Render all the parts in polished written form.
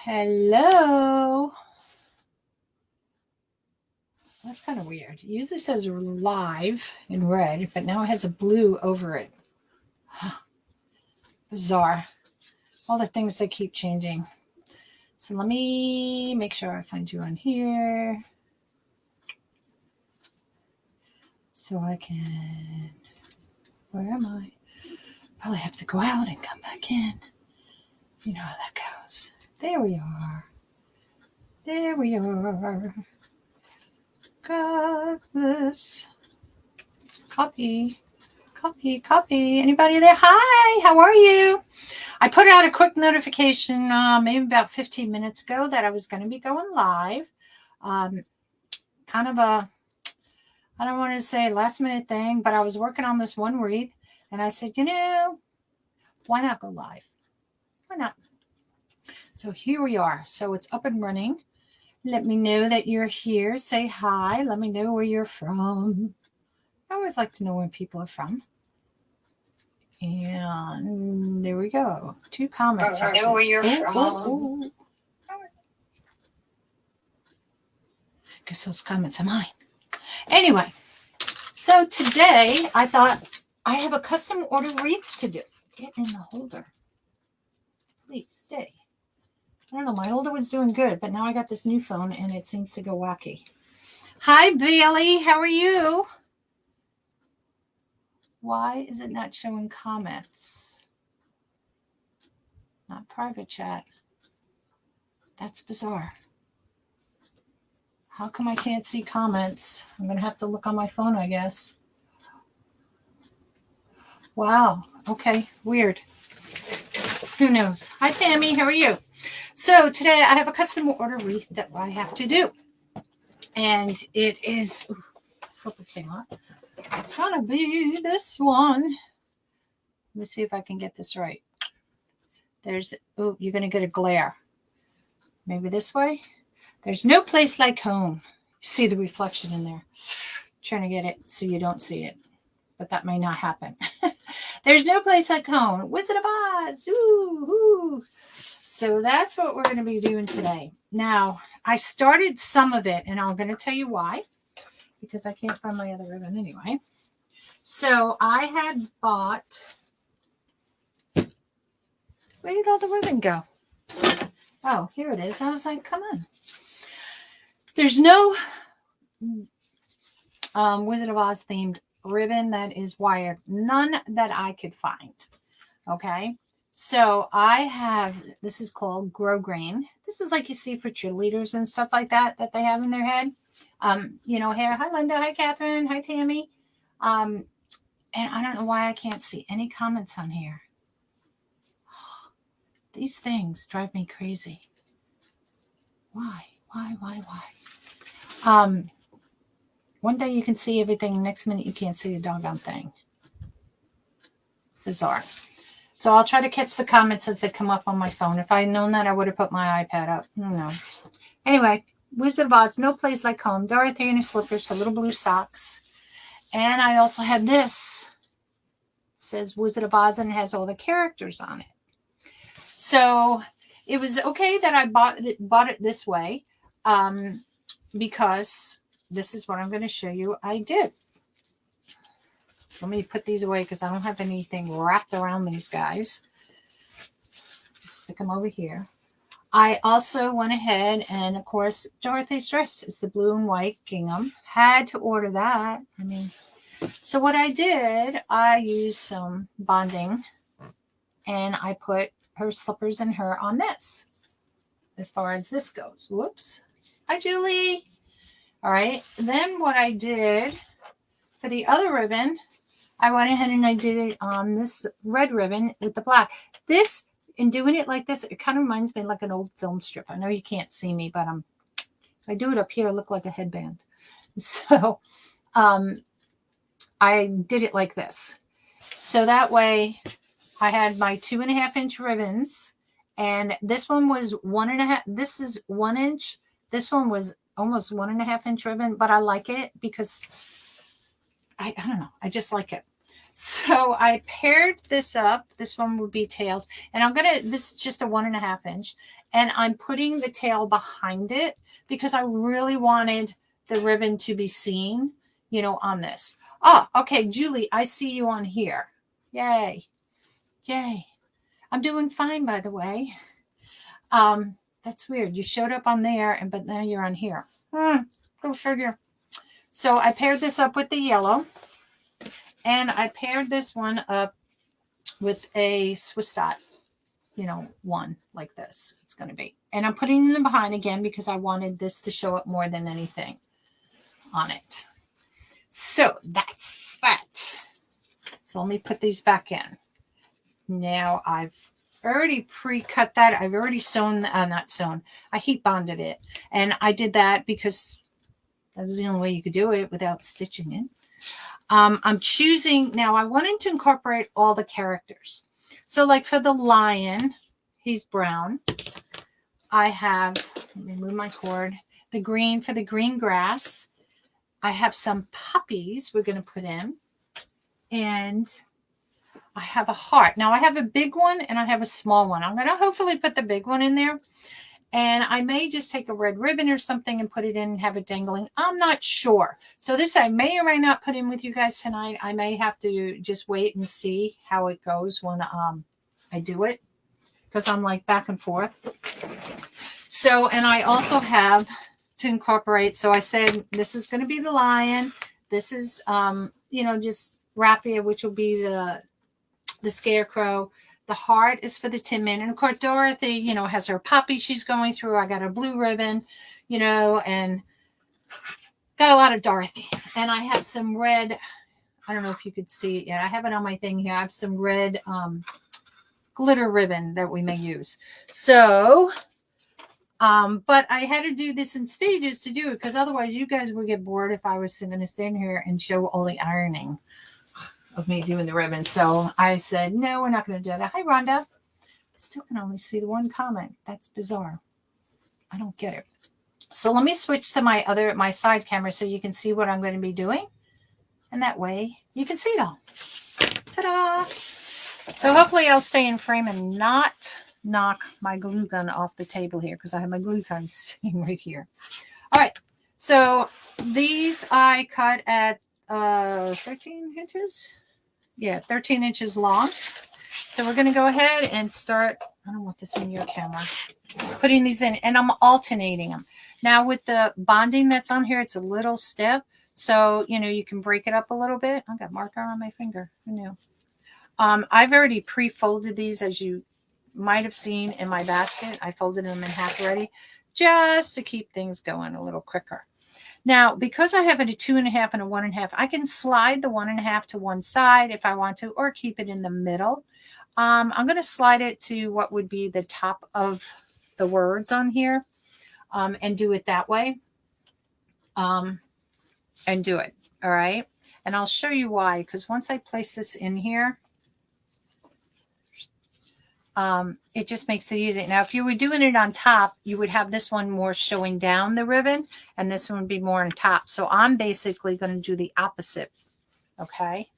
Hello. That's kind of weird. It usually says live in red, but now it has a blue over it. Bizarre. All the things that keep changing. So let me make sure I find you on here. So I can, where am I? Probably have to go out and come back in. You know how that goes. There we are. There we are. Got this. Copy. Anybody there? Hi, how are you? I put out a quick notification maybe about 15 minutes ago that I was going to be going live. Kind of a, I don't want to say last minute thing, but I was working on this one wreath and I said, why not go live? Why not? So here we are. So it's up and running. Let me know that you're here. Say hi. Let me know where you're from. I always like to know where people are from. And there we go. 2 comments. I know where you're from. Guess those comments are mine. Anyway, so today I thought I have a custom order wreath to do. Get in the holder. Please stay. I don't know. My holder was doing good, but now I got this new phone and it seems to go wacky. Hi, Bailey. How are you? Why is it not showing comments? Not private chat. That's bizarre. How come I can't see comments? I'm going to have to look on my phone, I guess. Wow. Okay. Weird. Who knows? Hi, Tammy. How are you? So today I have a custom order wreath that I have to do. And it is, slipper came up. It's going to be this one. Let me see if I can get this right. There's, you're going to get a glare. Maybe this way. There's no place like home. See the reflection in there. Trying to get it so you don't see it. But that may not happen. There's no place like home. Wizard of Oz. Ooh, ooh. So that's what we're going to be doing today. Now, I started some of it, and I'm going to tell you why. Because I can't find my other ribbon anyway. So I had bought... Where did all the ribbon go? Oh, here it is. I was like, come on. There's no Wizard of Oz themed ribbon that is wired. None that I could find. Okay. So I have, this is called Grow Grain. This is like you see for cheerleaders and stuff like that they have in their head. Here. Hi, Linda. Hi, Catherine. Hi, Tammy. And I don't know why I can't see any comments on here. These things drive me crazy. Why? One day you can see everything. Next minute you can't see a doggone thing. Bizarre. So I'll try to catch the comments as they come up on my phone. If I'd known that, I would have put my iPad up. No. Anyway, Wizard of Oz, no place like home. Dorothy in her slippers, her little blue socks. And I also had this. It says Wizard of Oz and it has all the characters on it. So it was okay that I bought it this way because this is what I'm going to show you I did. So let me put these away because I don't have anything wrapped around these guys. Just stick them over here. I also went ahead and, of course, Dorothy's dress is the blue and white gingham. Had to order that. So what I did, I used some bonding and I put her slippers and her on this. As far as this goes. Whoops. Hi, Julie. All right. Then what I did for the other ribbon, I went ahead and I did it on this red ribbon with the black. This, in doing it like this, it kind of reminds me like an old film strip. I know you can't see me, but if I do it up here, I look like a headband. So I did it like this. So that way I had my 2.5-inch ribbons. And this one was 1.5. This is 1 inch. This one was almost 1.5-inch ribbon, but I like it because I don't know. I just like it. So I paired this up. This one would be tails. And this is just a 1.5 inch. And I'm putting the tail behind it because I really wanted the ribbon to be seen, you know, on this. Oh, okay, Julie, I see you on here. Yay. Yay. I'm doing fine, by the way. That's weird. You showed up on there, but now you're on here. Go figure. So I paired this up with the yellow, and I paired this one up with a Swiss dot, you know, one like this. It's going to be. And I'm putting them behind again because I wanted this to show up more than anything on it. So that's that. So let me put these back in. Now I've already pre-cut that. I've already sewn, not sewn. I heat bonded it. And I did that because that was the only way you could do it without stitching it. I'm choosing, now I wanted to incorporate all the characters. So like for the lion, he's brown. I have, let me move my cord, the green for the green grass. I have some puppies we're going to put in. And I have a heart. Now I have a big one and I have a small one. I'm going to hopefully put the big one in there. And I may just take a red ribbon or something and put it in and have it dangling. I'm not sure. So this I may or may not put in with you guys tonight. I may have to just wait and see how it goes when I do it. Because I'm like back and forth. So, and I also have to incorporate. So I said this was going to be the lion. This is, you know, just raffia, which will be the scarecrow. The heart is for the Tin Man. And of course, Dorothy, you know, has her puppy she's going through. I got a blue ribbon, you know, and got a lot of Dorothy. And I have some red, I don't know if you could see it yet. I have it on my thing here. I have some red glitter ribbon that we may use. So, but I had to do this in stages to do it because otherwise you guys would get bored if I was going to stand here and show all the ironing of me doing the ribbon. So I said, no, we're not going to do that. Hi, Rhonda. Still can only see the one comment. That's bizarre. I don't get it. So let me switch to my side camera so you can see what I'm going to be doing. And that way you can see it all. Ta-da! So hopefully I'll stay in frame and not knock my glue gun off the table here because I have my glue gun sitting right here. All right. So these I cut at 13 inches. Yeah, 13 inches long. So we're going to go ahead and start. I don't want this in your camera. Putting these in, and I'm alternating them. Now with the bonding that's on here, it's a little stiff. So, you know, you can break it up a little bit. I've got marker on my finger. Who knew? I've already pre-folded these, as you might have seen in my basket. I folded them in half already just to keep things going a little quicker. Now, because I have a 2.5 and a 1.5, I can slide the 1.5 to one side if I want to, or keep it in the middle. I'm going to slide it to what would be the top of the words on here, and do it that way, and do it. All right. And I'll show you why, because once I place this in here, it just makes it easy. Now, if you were doing it on top, you would have this one more showing down the ribbon, and this one would be more on top. So I'm basically going to do the opposite, okay?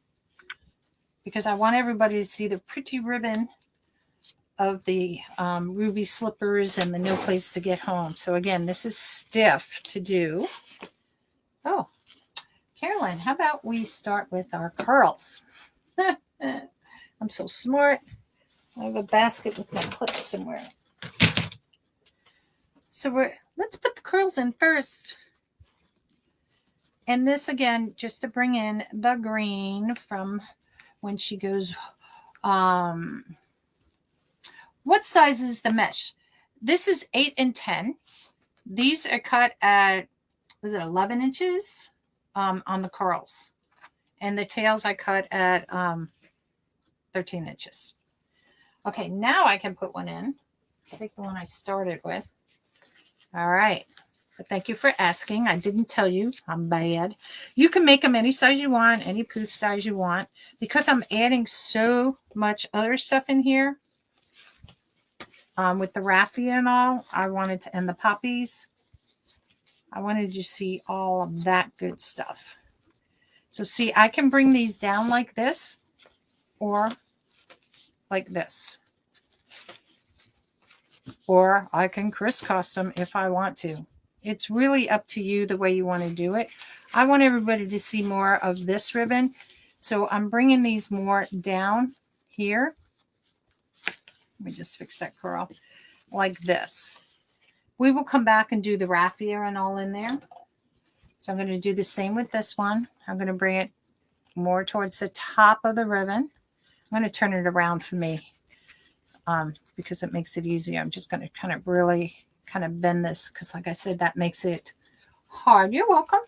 Because I want everybody to see the pretty ribbon of the ruby slippers and the no place to get home. So again, this is stiff to do. Oh, Carolynne, how about we start with our curls? I'm so smart. I have a basket with my clips somewhere. So let's put the curls in first. And this again, just to bring in the green from when she goes, what size is the mesh? This is 8 and 10. These are cut at, was it 11 inches on the curls. And the tails I cut at 13 inches. Okay, now I can put one in. Let's take the one I started with. All right. But thank you for asking. I didn't tell you. I'm bad. You can make them any size you want, any poof size you want. Because I'm adding so much other stuff in here, with the raffia and all, I wanted to, and the poppies, I wanted you to see all of that good stuff. So see, I can bring these down like this or like this. or I can crisscross them if I want to. It's really up to you the way you want to do it. I want everybody to see more of this ribbon. So I'm bringing these more down here. Let me just fix that curl like this. We will come back and do the raffia and all in there. So I'm going to do the same with this one. I'm going to bring it more towards the top of the ribbon. I'm going to turn it around for me because it makes it easier. I'm just going to kind of really kind of bend this because, like I said, that makes it hard. You're welcome.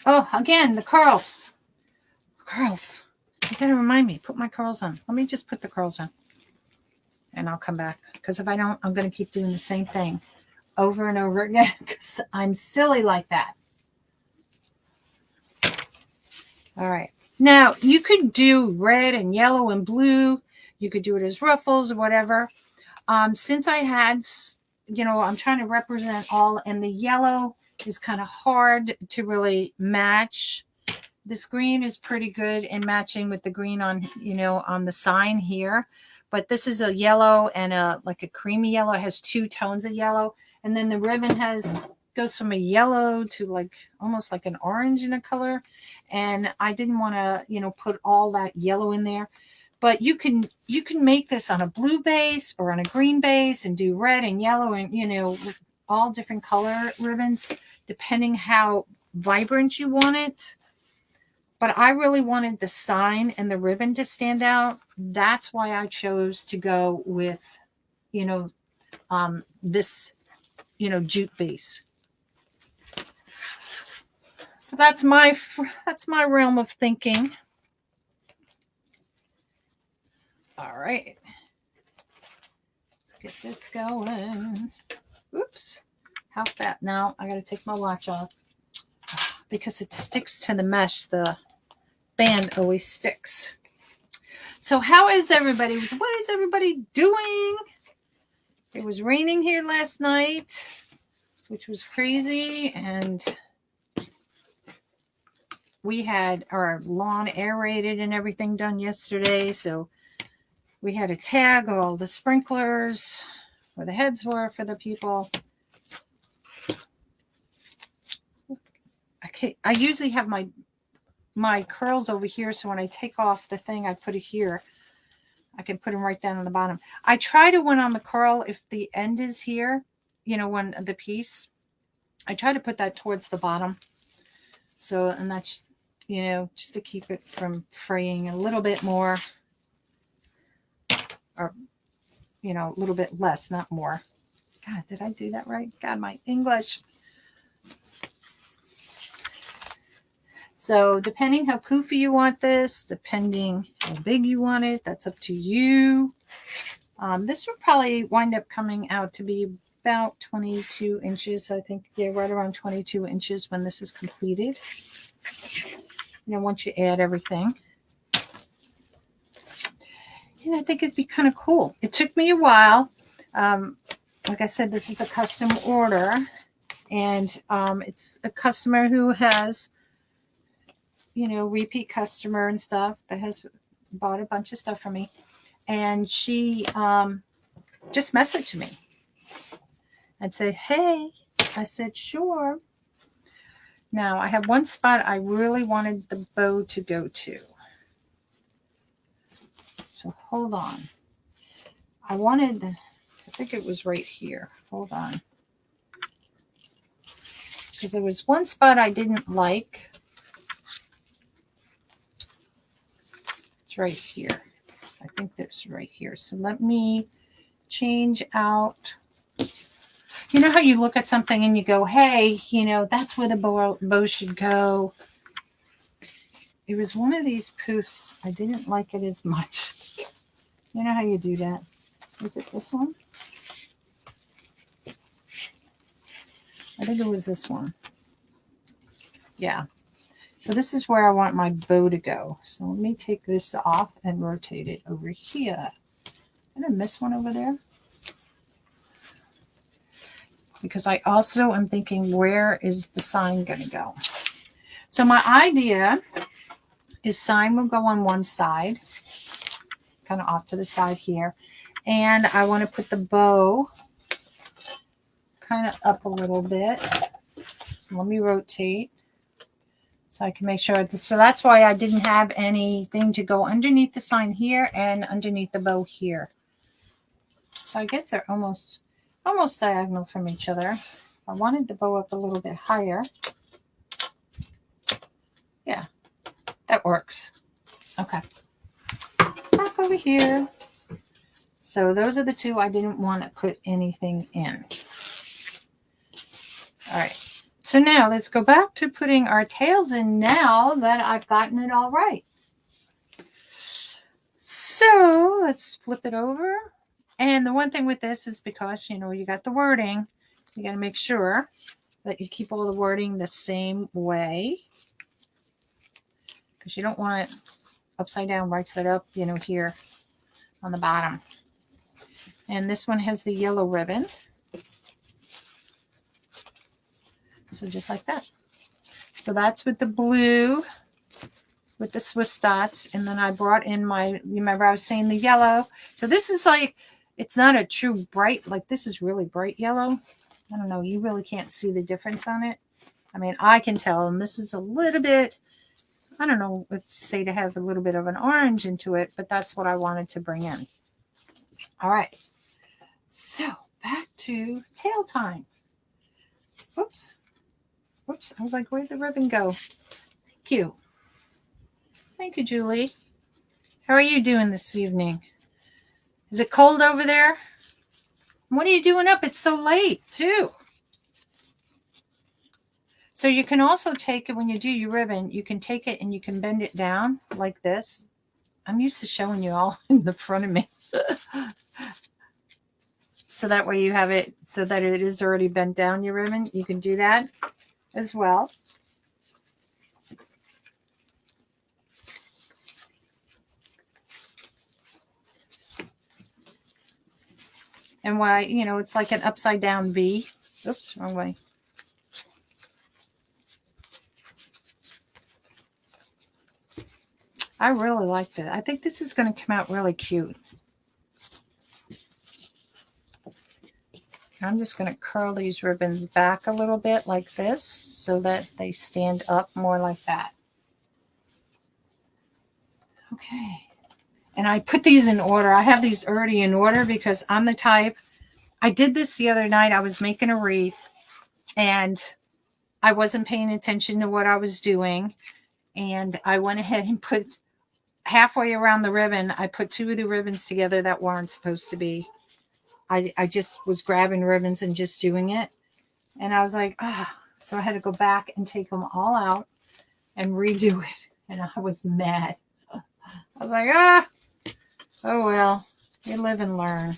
Oh, again, the curls. Curls. You got to remind me. Put my curls on. Let me just put the curls on. And I'll come back. Because if I don't, I'm going to keep doing the same thing over and over again. Because I'm silly like that. All right. Now, you could do red and yellow and blue. You could do it as ruffles or whatever. Since I had, I'm trying to represent all. And the yellow is kind of hard to really match. This green is pretty good in matching with the green on, on the sign here. But this is a yellow and like a creamy yellow. It has two tones of yellow. And then the ribbon goes from a yellow to like almost like an orange in a color. And I didn't want to, put all that yellow in there. But you can make this on a blue base or on a green base and do red and yellow and, with all different color ribbons, depending how vibrant you want it. But I really wanted the sign and the ribbon to stand out. That's why I chose to go with, this, jute base. So that's my realm of thinking. All right. Let's get this going. Oops. How fat? Now I got to take my watch off because it sticks to the mesh. The band always sticks. So how is everybody? What is everybody doing? It was raining here last night, which was crazy. And we had our lawn aerated and everything done yesterday. So we had to tag all the sprinklers where the heads were for the people. I usually have my curls over here, so when I take off the thing, I put it here. I can put them right down on the bottom. I try to, when on the curl, if the end is here, when the piece, I try to put that towards the bottom. So, and that's, just to keep it from fraying a little bit more, or, a little bit less, not more. God, did I do that right? God, my English. So depending how poofy you want this, depending how big you want it, that's up to you. This will probably wind up coming out to be about 22 inches. I think, yeah, right around 22 inches when this is completed. Once you add everything. I think it'd be kind of cool. It took me a while. Like I said, this is a custom order. And it's a customer who has, repeat customer and stuff that has bought a bunch of stuff from me. And she just messaged me and said, hey. I said, sure. Now, I have one spot I really wanted the bow to go to. So hold on. I think it was right here. Hold on. Because there was one spot I didn't like. It's right here. I think that's right here. So let me change out. You know how you look at something and you go, hey, that's where the bow should go. It was one of these poofs. I didn't like it as much. You know how you do that? Was it this one? I think it was this one. Yeah. So this is where I want my bow to go. So let me take this off and rotate it over here. Did I miss one over there? Because I also am thinking, where is the sign going to go? So my idea is sign will go on one side. kind of off to the side here. And I want to put the bow kind of up a little bit. So let me rotate so I can make sure. So that's why I didn't have anything to go underneath the sign here and underneath the bow here. So I guess they're almost diagonal from each other. I wanted the bow up a little bit higher. Yeah, that works. Okay. Back over here. So those are the two I didn't want to put anything in. All right. So now let's go back to putting our tails in now that I've gotten it all right. So let's flip it over. And the one thing with this is because, you know, you got the wording, you got to make sure that you keep all the wording the same way. Because you don't want it upside down, right side up, you know, here on the bottom. And this one has the yellow ribbon. So just like that. So that's with the blue, with the Swiss dots. And then I brought in my, remember I was saying the yellow. So this is like, it's not a true bright, like this is really bright yellow. I don't know, you really can't see the difference on it. I mean, I can tell, and this is a little bit, I don't know if to say to have a little bit of an orange into it, but that's what I wanted to bring in. All right. So back to tail time. Whoops. Whoops. I was like, where'd the ribbon go? Thank you. Thank you, Julie. How are you doing this evening? Is it cold over there? What are you doing up? It's so late, too. So you can also take it when you do your ribbon, you can take it and you can bend it down like this. I'm used to showing you all in the front of me. So that way you have it so that it is already bent down, your ribbon. You can do that as well. And why, you know, it's like an upside down V. Oops, wrong way. I really like that. I think this is going to come out really cute. I'm just going to curl these ribbons back a little bit like this so that they stand up more like that. Okay. And I put these in order. I have these already in order because I'm the type. I did this the other night. I was making a wreath and I wasn't paying attention to what I was doing. And I went ahead and put halfway around the ribbon. I put two of the ribbons together that weren't supposed to be. I just was grabbing ribbons and just doing it. And I was like, ah. So I had to go back and take them all out and redo it. And I was mad. I was like, ah. Oh, well, you live and learn.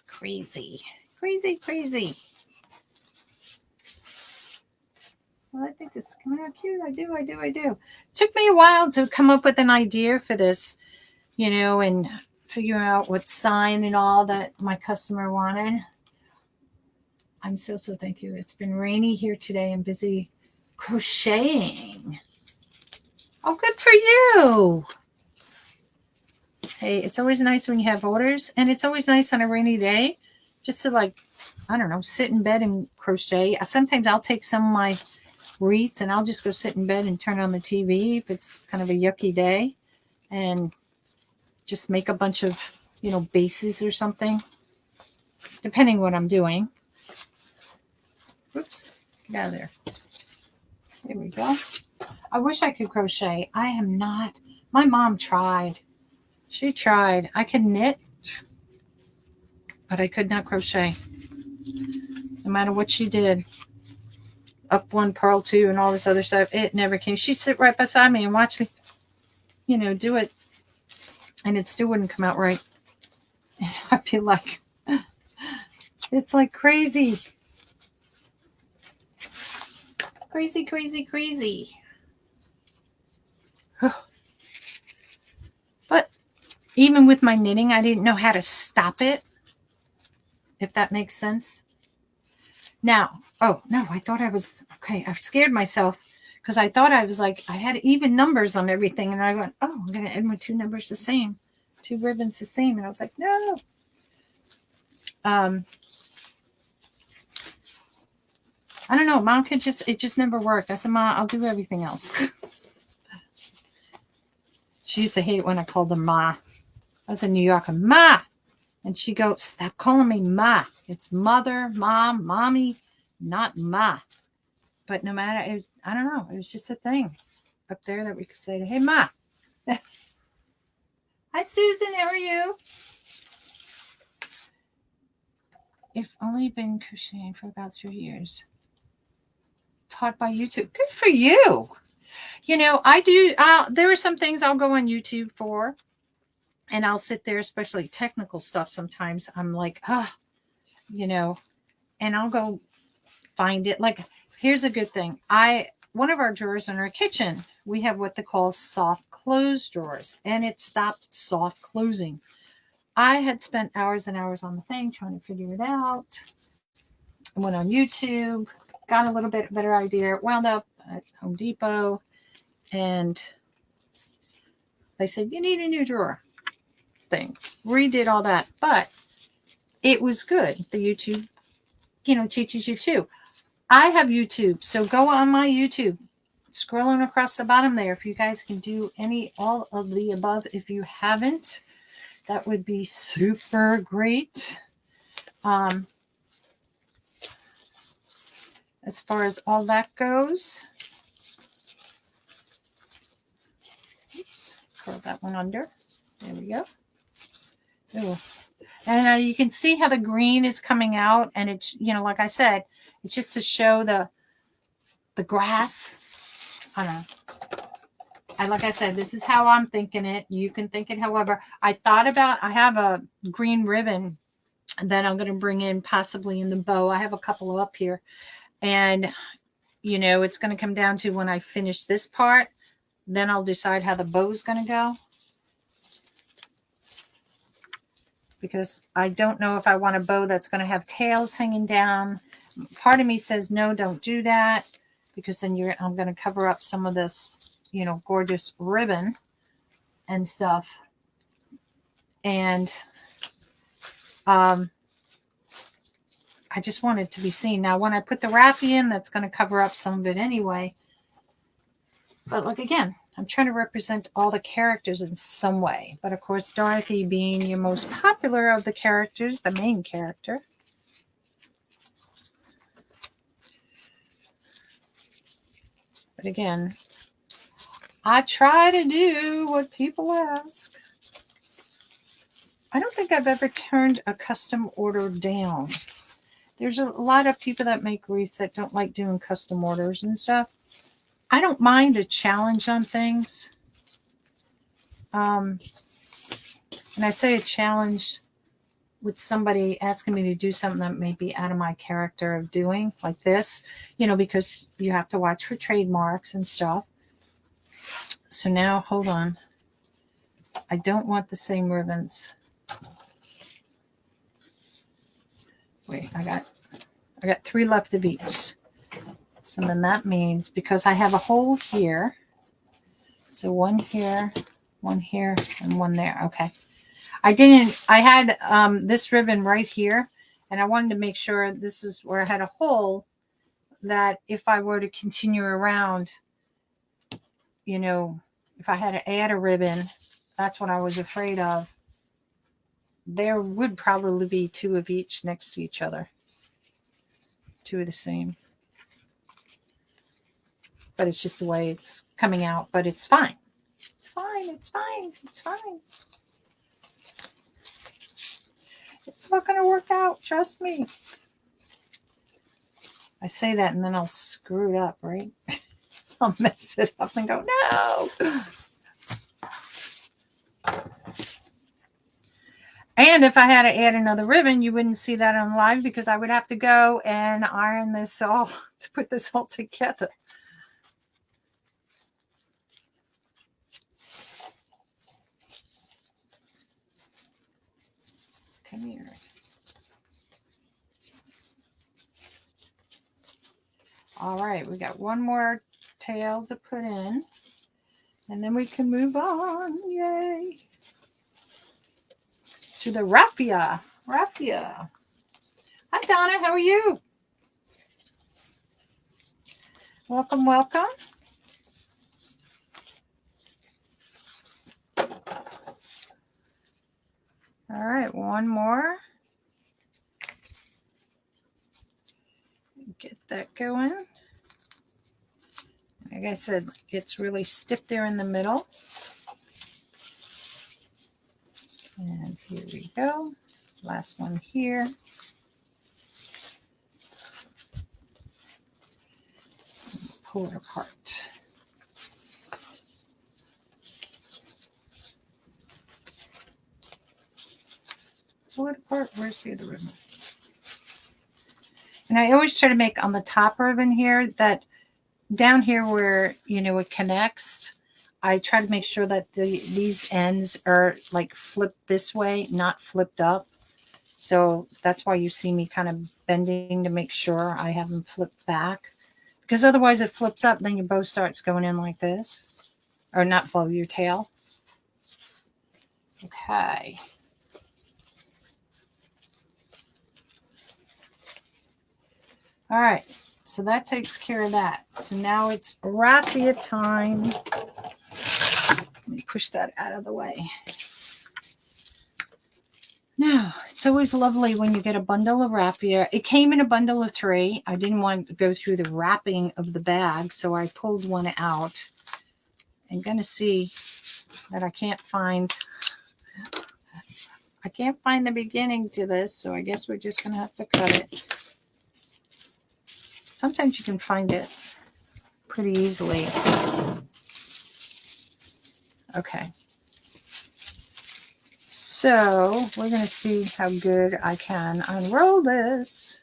Crazy, crazy, crazy. So I think this is coming out cute. I do. It took me a while to come up with an idea for this, you know, and figure out what sign and all that my customer wanted. I'm so thank you. It's been rainy here today and busy crocheting. Oh, good for you. Hey, it's always nice when you have orders, and it's always nice on a rainy day just to, like, I don't know, sit in bed and crochet. Sometimes I'll take some of my wreaths and I'll just go sit in bed and turn on the TV if it's kind of a yucky day and just make a bunch of, you know, bases or something, depending what I'm doing. Whoops, get out of there. There we go. I wish I could crochet. I am not. My mom tried. She tried. I could knit, but I could not crochet. No matter what she did. Up one, purl two, and all this other stuff. It never came. She'd sit right beside me and watch me, you know, do it. And it still wouldn't come out right. And I'd be like, it's like crazy. Crazy, crazy, crazy. But even with my knitting, I didn't know how to stop it. If that makes sense. Now, oh, no, I thought I was, okay, I've scared myself because I thought I was like, I had even numbers on everything. And I went, oh, I'm going to end my 2 numbers the same, 2 ribbons the same. And I was like, no. I don't know. Mom it just never worked. I said, Mom, I'll do everything else. She used to hate when I called her Ma. I was in New York, Ma. And she goes, stop calling me Ma. It's mother, mom, mommy, not Ma. But no matter, I don't know. It was just a thing up there that we could say, hey, Ma. Hi, Susan. How are you? I've only been crocheting for about 3 years. Taught by YouTube. Good for you. You know, I do. There are some things I'll go on YouTube for. And I'll sit there, especially technical stuff. Sometimes I'm like, you know, and I'll go find it. Like, here's a good thing. One of our drawers in our kitchen, we have what they call soft close drawers, and it stopped soft closing. I had spent hours and hours on the thing trying to figure it out. I went on YouTube, got a little bit better idea, wound up at Home Depot, and they said, you need a new drawer. Things. Redid all that, but it was good. The YouTube, teaches you too. I have YouTube, so go on my YouTube. Scrolling across the bottom there, if you guys can do all of the above, if you haven't, that would be super great. As far as all that goes, oops, curl that one under. There we go. Ooh. And you can see how the green is coming out, and it's, like I said, it's just to show the grass. I don't know. And like I said, this is how I'm thinking it. You can think it however. I have a green ribbon that I'm going to bring in possibly in the bow. I have a couple up here. And, it's going to come down to when I finish this part, then I'll decide how the bow is going to go. Because I don't know if I want a bow that's going to have tails hanging down. Part of me says, no, don't do that. Because then I'm going to cover up some of this, gorgeous ribbon and stuff. And I just want it to be seen. Now, when I put the Raffi in, that's going to cover up some of it anyway. But look, again, I'm trying to represent all the characters in some way. But of course, Dorothy being your most popular of the characters, the main character. But again, I try to do what people ask. I don't think I've ever turned a custom order down. There's a lot of people that make wreaths that don't like doing custom orders and stuff. I don't mind a challenge on things. And I say a challenge with somebody asking me to do something that may be out of my character of doing, like this, because you have to watch for trademarks and stuff. So now, hold on. I don't want the same ribbons. Wait, I got 3 left of each. So then that means, because I have a hole here, so 1 here, 1 here, and 1 there. Okay. I had this ribbon right here, and I wanted to make sure this is where I had a hole, that if I were to continue around, if I had to add a ribbon, that's what I was afraid of. There would probably be 2 of each next to each other. 2 of the same. But it's just the way it's coming out. But it's fine. It's fine. It's fine. It's fine. It's not going to work out. Trust me. I say that and then I'll screw it up, right? I'll mess it up and go, no. And if I had to add another ribbon, you wouldn't see that on live, because I would have to go and iron this all to put this all together. Let's come here. All right, we got one more tail to put in. And then we can move on. Yay. To the raffia. Raffia. Hi, Donna. How are you? Welcome, welcome. All right, one more. Get that going. Like I said, it gets really stiff there in the middle. And here we go. Last one here. Pull it apart. Pull it apart. Where's the other ribbon? And I always try to make on the top ribbon here that down here where, you know, it connects, I try to make sure that these ends are like flipped this way, not flipped up. So that's why you see me kind of bending to make sure I have them flipped back. Because otherwise it flips up, then your bow starts going in like this. Or not bow, your tail. Okay. All right. So that takes care of that. So now it's raffia time. Let me push that out of the way. Now, it's always lovely when you get a bundle of raffia. It came in a bundle of 3. I didn't want to go through the wrapping of the bag, so I pulled one out. I'm going to see that I can't find the beginning to this, so I guess we're just going to have to cut it. Sometimes you can find it pretty easily. Okay. So we're going to see how good I can unroll this.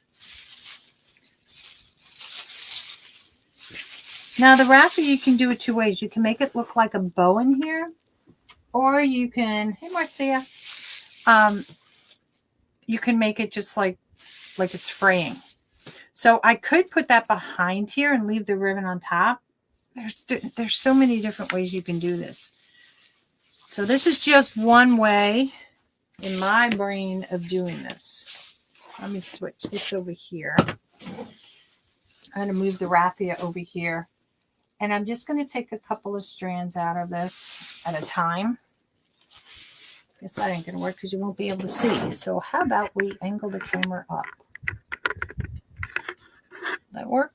Now the raffia, you can do it 2 ways. You can make it look like a bow in here, or you can, hey Marcia, you can make it just like it's fraying. So I could put that behind here and leave the ribbon on top. There's so many different ways you can do this. So this is just one way in my brain of doing this. Let me switch this over here. I'm going to move the raffia over here. And I'm just going to take a couple of strands out of this at a time. Guess that ain't going to work because you won't be able to see. So how about we angle the camera up? That work?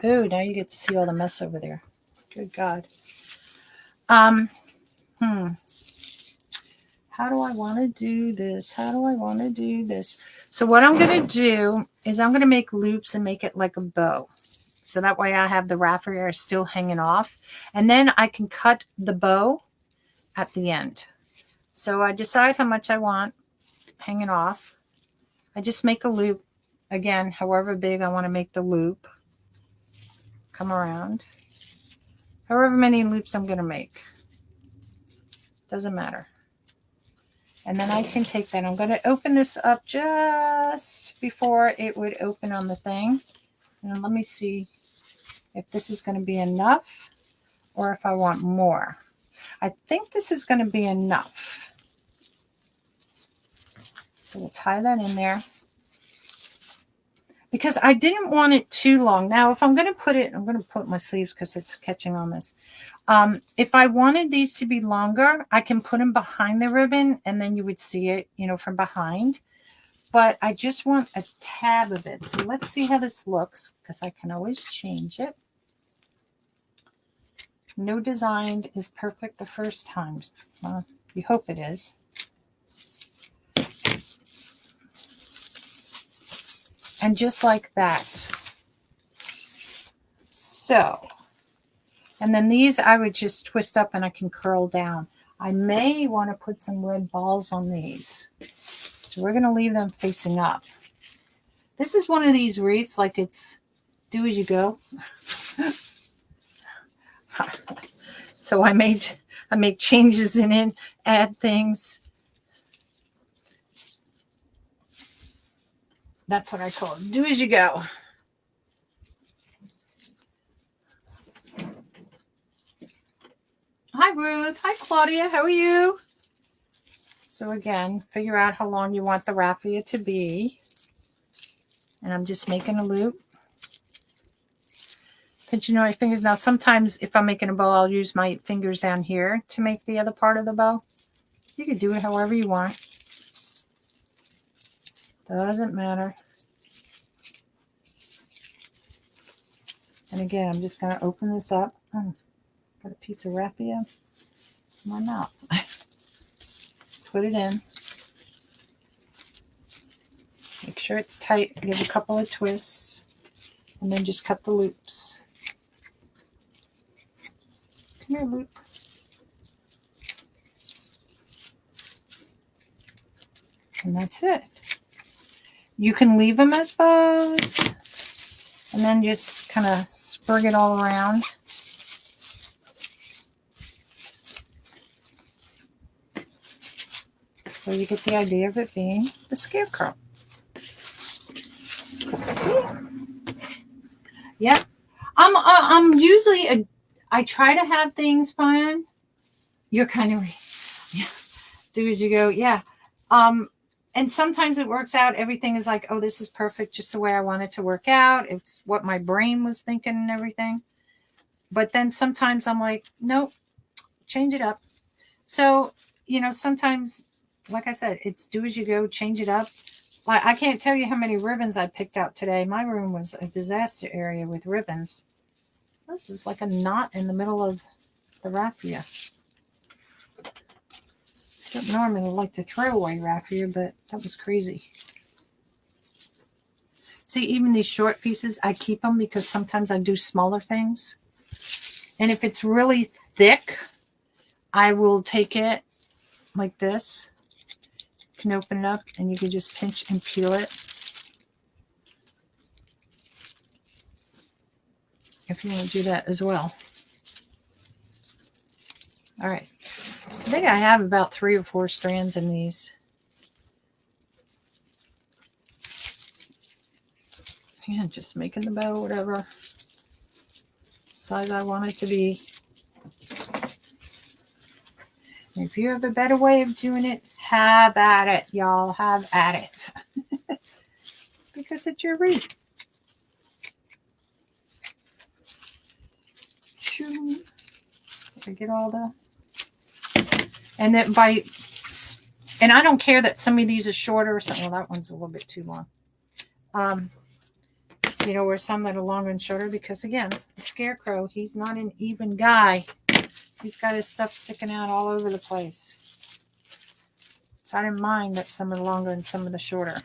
Oh, now you get to see all the mess over there. Good God. How do I want to do this? How do I want to do this? So what I'm going to do is I'm going to make loops and make it like a bow. So that way I have the raffia still hanging off. And then I can cut the bow at the end. So I decide how much I want hanging off. I just make a loop. Again, however big I want to make the loop. Come around. However many loops I'm going to make. Doesn't matter. And then I can take that. I'm going to open this up just before it would open on the thing. And let me see if this is going to be enough or if I want more. I think this is going to be enough. So we'll tie that in there. Because I didn't want it too long. Now, if I'm going to put it, I'm going to put my sleeves because it's catching on this. If I wanted these to be longer, I can put them behind the ribbon and then you would see it, you know, from behind. But I just want a tab of it. So let's see how this looks because I can always change it. No design is perfect the first time. Well, you hope it is. And just like that. So, and then these I would just twist up and I can curl down. I may want to put some red balls on these. So we're going to leave them facing up. This is one of these wreaths, like it's do as you go. So I make changes in it, add things. That's what I call it. Do as you go. Hi, Ruth. Hi, Claudia. How are you? So again, figure out how long you want the raffia to be. And I'm just making a loop. Pinching my fingers. Now, sometimes if I'm making a bow, I'll use my fingers down here to make the other part of the bow. You can do it however you want. Doesn't matter. And again, I'm just going to open this up. Oh, got a piece of raffia in my mouth. Put it in. Make sure it's tight. Give a couple of twists. And then just cut the loops. Come here, loop. And that's it. You can leave them as bows. And then just kind of sprig it all around. So you get the idea of it being the scarecrow. See? Yeah. I'm usually I try to have things fun. You're kind of do as you go. Yeah. And sometimes it works out. Everything is like, oh, this is perfect, just the way I want it to work out. It's what my brain was thinking and everything. But then sometimes I'm like, nope, change it up. So, sometimes, like I said, it's do as you go, change it up. I can't tell you how many ribbons I picked out today. My room was a disaster area with ribbons. This is like a knot in the middle of the raffia. I don't normally like to throw away raffia, but that was crazy. See, even these short pieces, I keep them because sometimes I do smaller things. And if it's really thick, I will take it like this. You can open it up and you can just pinch and peel it. If you want to do that as well. All right. I think I have about 3 or 4 strands in these. Yeah, just making the bow, whatever size I want it to be. And if you have a better way of doing it, have at it, y'all. Have at it. Because it's your wreath. Did I get all the... And then and I don't care that some of these are shorter or something. Well, that one's a little bit too long. Or some that are longer and shorter because, again, the scarecrow, he's not an even guy. He's got his stuff sticking out all over the place. So I didn't mind that some are longer and some of the shorter.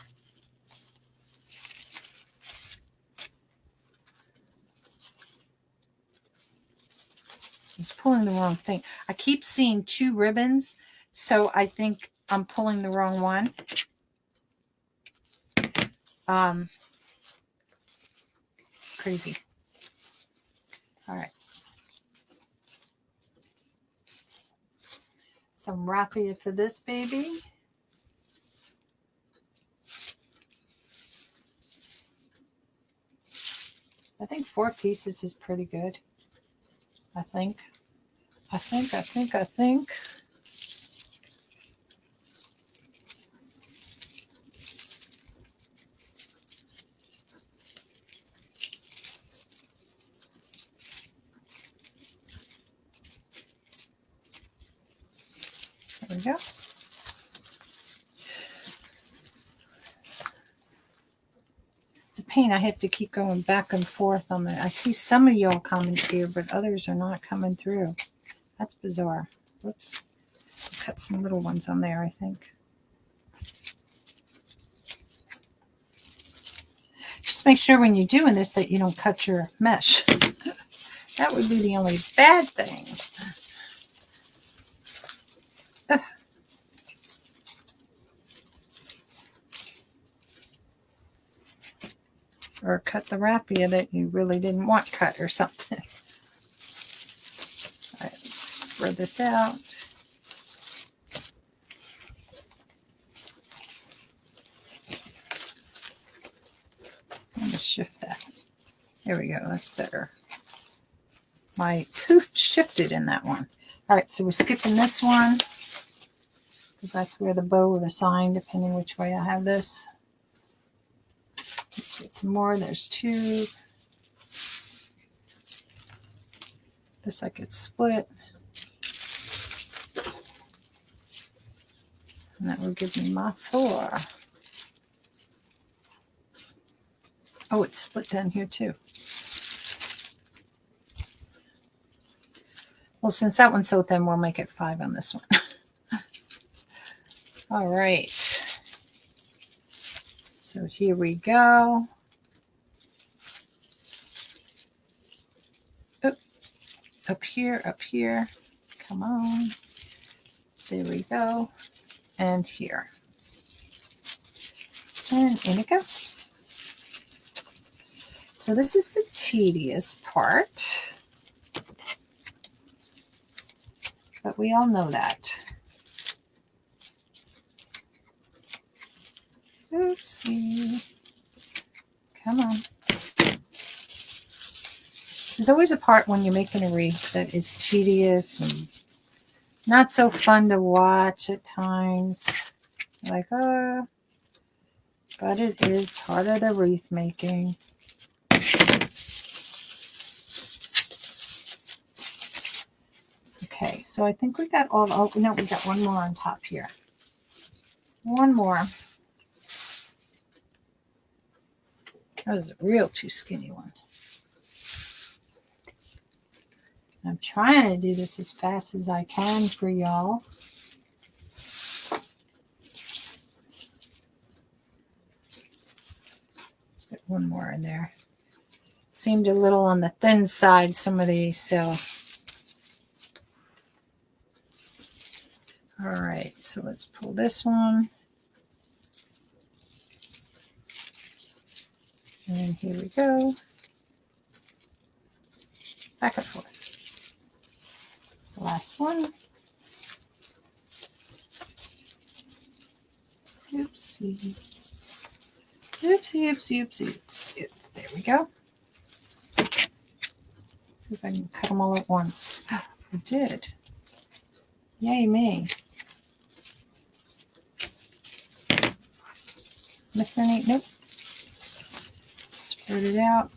I was pulling the wrong thing. I keep seeing 2 ribbons, so I think I'm pulling the wrong one. Crazy. All right. Some raffia for this baby. I think 4 pieces is pretty good. I think. There we go. It's a pain. I have to keep going back and forth on it. I see some of y'all comments here, but others are not coming through. That's bizarre. Whoops. I'll cut some little ones on there, I think. Just make sure when you're doing this that you don't cut your mesh. That would be the only bad thing. Or cut the raffia that you really didn't want cut or something. All right, let's spread this out. Let me shift that. There we go. That's better. My poof shifted in that one. All right, so we're skipping this one because that's where the bow would assign, depending which way I have this. Let's get some more. There's 2. This I could split. And that will give me my 4. Oh, it's split down here too. Well, since that one's so thin, we'll make it 5 on this one. All right. So here we go. Oop. Up here. Come on. There we go. And here. And in it goes. So this is the tedious part. But we all know that. Oopsie. Come on. There's always a part when you're making a wreath that is tedious and not so fun to watch at times. Like, oh, but it is part of the wreath making. Okay, so I think we got all, oh no, we got one more on top here. One more. That was a real too skinny one. I'm trying to do this as fast as I can for y'all. Get one more in there. Seemed a little on the thin side, some of these, so. All right, so let's pull this one. And then here we go. Back and forth. Last one. Oopsie. Oops. There we go. See if I can cut them all at once. I did. Yay me. Miss any? Nope. Spread it out.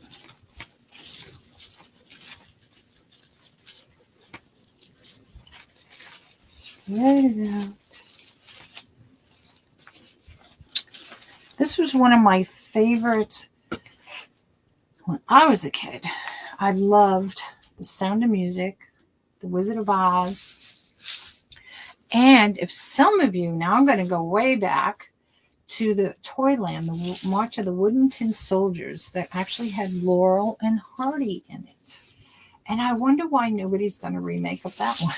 Spread it out. This was one of my favorites when I was a kid. I loved The Sound of Music, The Wizard of Oz. And if some of you, now I'm going to go way back to the Toyland, the March of the Wooden Tin Soldiers that actually had Laurel and Hardy in it. And I wonder why nobody's done a remake of that one.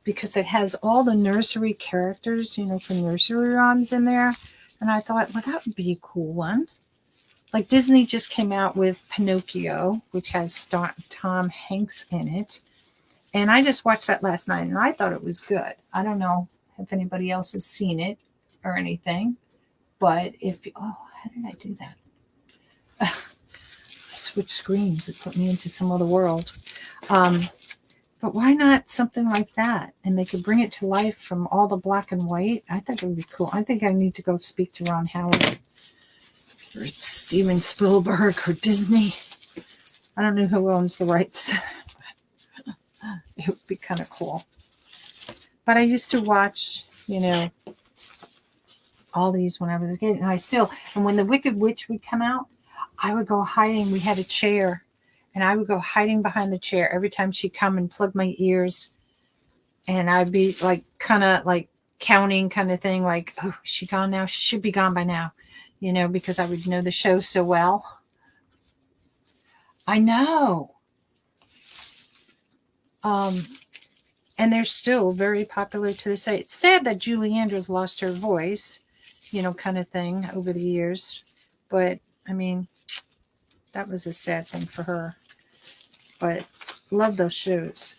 Because it has all the nursery characters, you know, from nursery rhymes in there. And I thought, well, that would be a cool one. Like Disney just came out with Pinocchio, which has Tom Hanks in it. And I just watched that last night, and I thought it was good. I don't know if anybody else has seen it or anything. But if, oh, how did I do that? I switched screens. It put me into some other world. But why not something like that? And they could bring it to life from all the black and white. I think it would be cool. I think I need to go speak to Ron Howard or Steven Spielberg or Disney. I don't know who owns the rights. It would be kind of cool. But I used to watch, you know, all these when I was a kid. And when the Wicked Witch would come out, I would go hiding. We had a chair. And I would go hiding behind the chair every time she'd come and plug my ears. And I'd be like, kind of like counting kind of thing. Like, oh, is she gone now? She should be gone by now. You know, because I would know the show so well. I know. And they're still very popular to this day. It's sad that Julie Andrews lost her voice, you know, kind of thing over the years. But, I mean, that was a sad thing for her. But love those shows.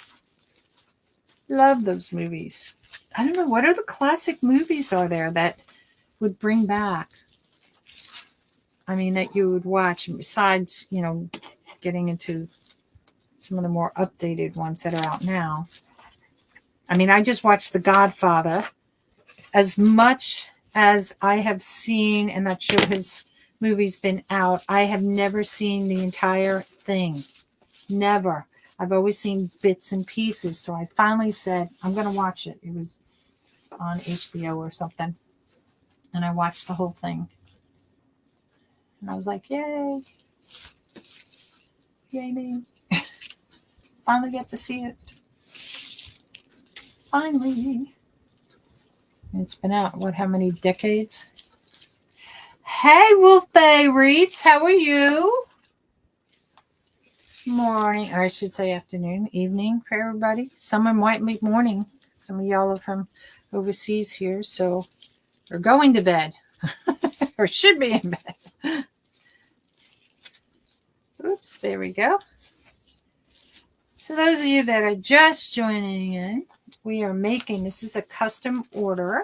Love those movies. I don't know. What other classic movies are there that would bring back? I mean, that you would watch. Besides, you know, getting into some of the more updated ones that are out now. I mean, I just watched The Godfather. As much as I have seen, and that show his movie's been out, I have never seen the entire thing. Never. I've always seen bits and pieces. So I finally said, I'm going to watch it. It was on HBO or something. And I watched the whole thing. And I was like, yay. Yay me. Finally get to see it. Finally. It's been out, what, how many decades? Hey, Wolf Bay Wreaths, how are you? Morning, or I should say afternoon, evening for everybody. Some might be morning. Some of y'all are from overseas here, so we're going to bed. Or should be in bed. Oops, there we go. So those of you that are just joining in, we are making, this is a custom order.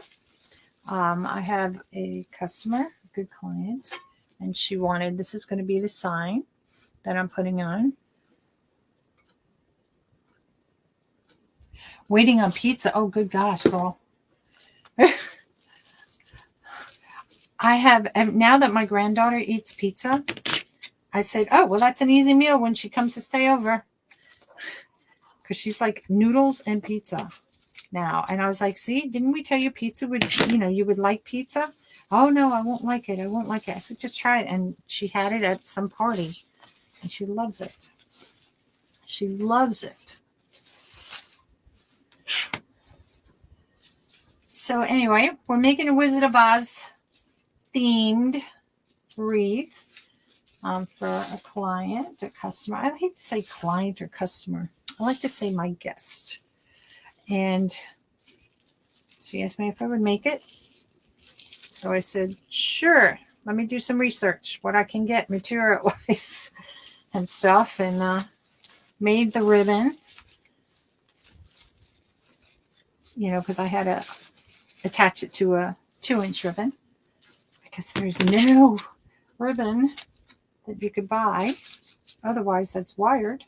I have a customer, a good client, and she wanted, this is going to be the sign that I'm putting on. Waiting on pizza. Oh, good gosh, girl. I have, now that my granddaughter eats pizza, I said, oh, well, that's an easy meal when she comes to stay over. Because she's like noodles and pizza now. And I was like, see, didn't we tell you pizza would, you would like pizza? Oh, no, I won't like it. I won't like it. I said, just try it. And she had it at some party. And she loves it. She loves it. So anyway, we're making a Wizard of Oz themed wreath for a client, a customer. I hate to say client or customer. I like to say my guest. And she asked me if I would make it. So I said, sure. Let me do some research, what I can get material-wise and stuff. And made the ribbon. Because I had to attach it to a 2-inch ribbon. Because there's no ribbon that you could buy. Otherwise, that's wired.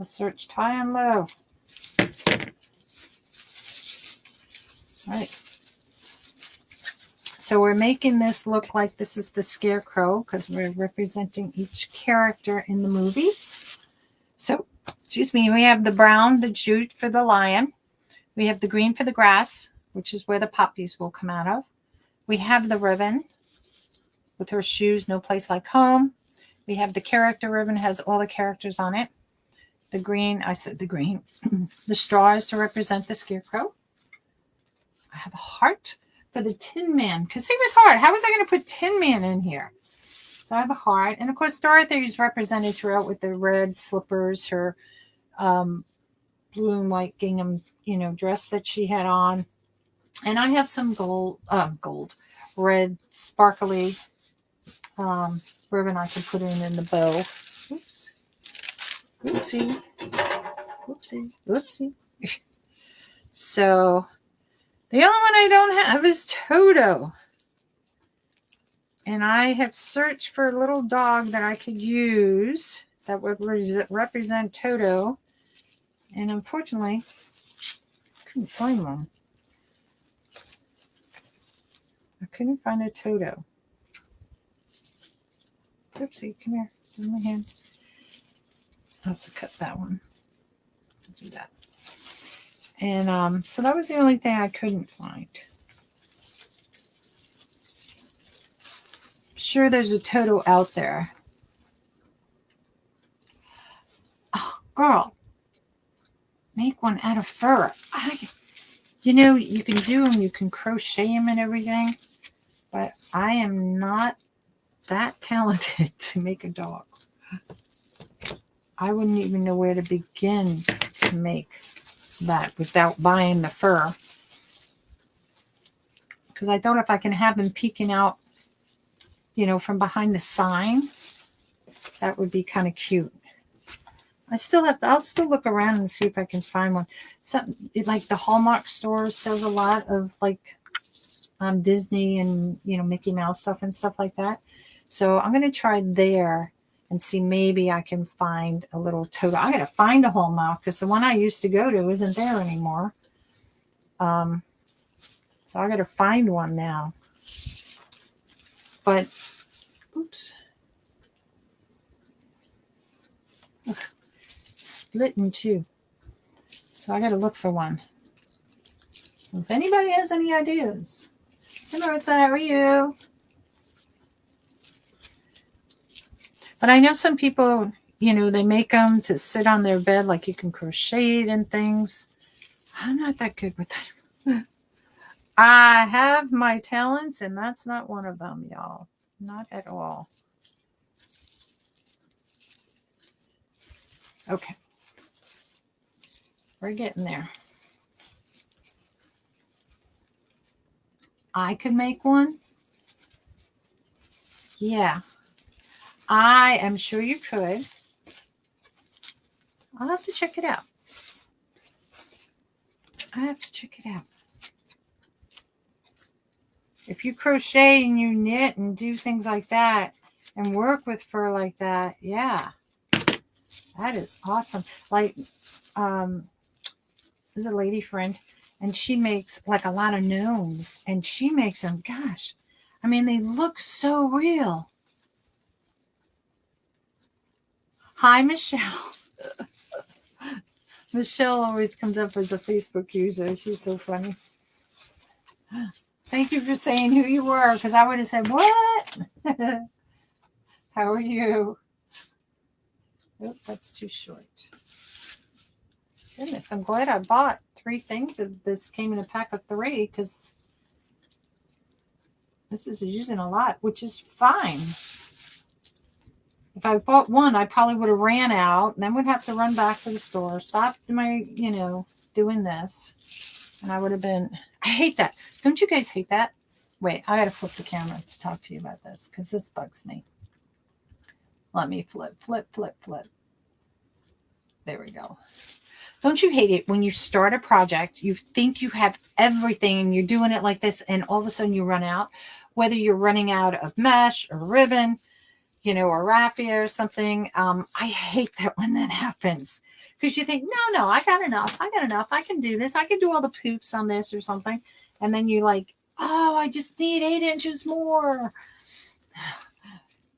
I searched high and low. All right. So we're making this look like this is the scarecrow because we're representing each character in the movie. So, excuse me, we have the brown, the jute for the lion. We have the green for the grass, which is where the poppies will come out of. We have the ribbon with her shoes, no place like home. We have the character ribbon, has all the characters on it. The green, I said the green. The straws to represent the scarecrow. I have a heart for the Tin Man, because he was hard. How was I going to put Tin Man in here? So I have a heart. And of course, Dorothy is represented throughout with the red slippers, her blue and white gingham, dress that she had on. And I have some red, sparkly ribbon I can put in the bow. Oops. Oopsie. Oopsie. Oopsie. So, the only one I don't have is Toto. And I have searched for a little dog that I could use that would represent Toto. And unfortunately, I couldn't find one. I couldn't find a Toto. Oopsie, come here. In my hand. I'll have to cut that one. I'll do that. And so that was the only thing I couldn't find. I'm sure there's a Toto out there. Oh, girl. Make one out of fur. You can do them. You can crochet them and everything. But I am not that talented to make a dog. I wouldn't even know where to begin to make that without buying the fur. Because I thought if I can have him peeking out, from behind the sign, that would be kind of cute. I'll still look around and see if I can find one. Like the Hallmark stores sells a lot of Disney and, Mickey Mouse stuff and stuff like that. So I'm going to try there. and see maybe I can find a little tote. I got to find a Hallmark because the one I used to go to isn't there anymore. So I got to find one now. But, oops. Ugh, it's split in two. So I got to look for one. So if anybody has any ideas, hello, it's how are you? But I know some people, you know, they make them to sit on their bed, like you can crochet it and things. I'm not that good with that. I have my talents, and that's not one of them, y'all. Not at all. Okay. We're getting there. I could make one. Yeah. I am sure you could. I'll have to check it out. I have to check it out. If you crochet and you knit and do things like that and work with fur like that, yeah, that is awesome. Like, there's a lady friend, and she makes like a lot of gnomes, and she makes them, gosh, I mean, they look so real. Hi, Michelle. Michelle always comes up as a Facebook user. She's so funny. Thank you for saying who you were, because I would have said, what? How are you? Oh, that's too short. Goodness, I'm glad I bought 3 things of this. Came in a pack of 3 because this is using a lot, which is fine. If I bought 1, I probably would have ran out and then would have to run back to the store, stop my, you know, doing this. And I would have been, I hate that. Don't you guys hate that? Wait, I got to flip the camera to talk to you about this because this bugs me. Let me flip. There we go. Don't you hate it when you start a project, you think you have everything and you're doing it like this and all of a sudden you run out, whether you're running out of mesh or ribbon, you know, or raffia or something. I hate that when that happens because you think, no, I got enough. I can do this. I can do all the poops on this or something. And then you're like, oh, I just need 8 inches more.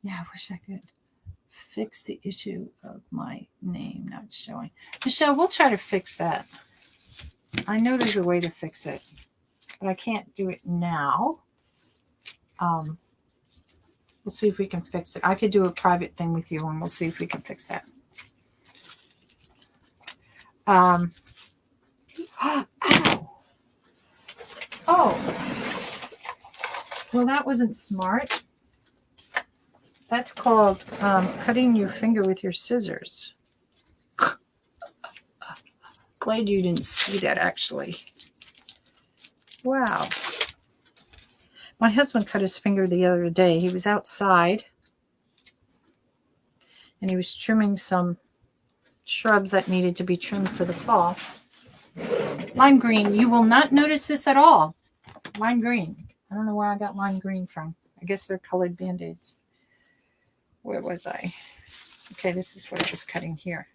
Yeah, I wish I could fix the issue of my name not showing. Michelle, we'll try to fix that. I know there's a way to fix it, but I can't do it now. We'll see if we can fix it. I could do a private thing with you and we'll see if we can fix that. Ow. Oh. Well, that wasn't smart. That's called cutting your finger with your scissors. Glad you didn't see that, actually. Wow. My husband cut his finger the other day. He was outside and he was trimming some shrubs that needed to be trimmed for the fall. Lime green. You will not notice this at all. Lime green. I don't know where I got lime green from. I guess they're colored Band-Aids. Where was I? Okay, this is what I was cutting here.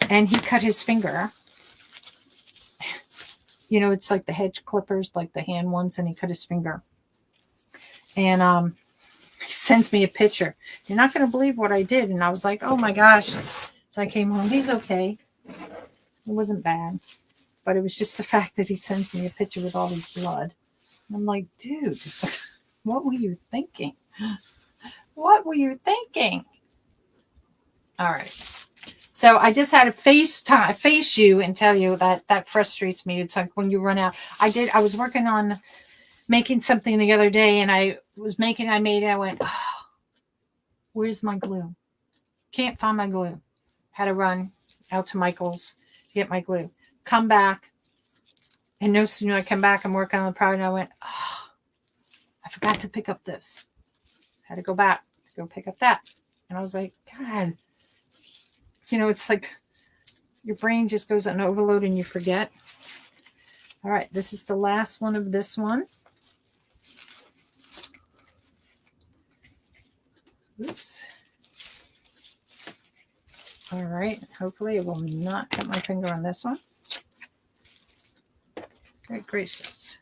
And he cut his finger. You know, it's like the hedge clippers, like the hand ones, and he cut his finger. And he sends me a picture. You're not going to believe what I did. And I was like, oh my gosh. So I came home. He's okay. It wasn't bad. But it was just the fact that he sends me a picture with all this blood. And I'm like, dude, what were you thinking? What were you thinking? All right. So I just had to face you and tell you that that frustrates me. It's like when you run out. I was working on making something the other day and I made it. I went, oh, where's my glue? Can't find my glue. Had to run out to Michael's to get my glue. Come back. And no sooner I come back, I'm working on the project. And I went, oh, I forgot to pick up this. Had to go back to go pick up that. And I was like, God, you know, it's like your brain just goes on overload and you forget. All right, this is the last one of this one. Oops. All right. Hopefully it will not cut my finger on this one. Good gracious.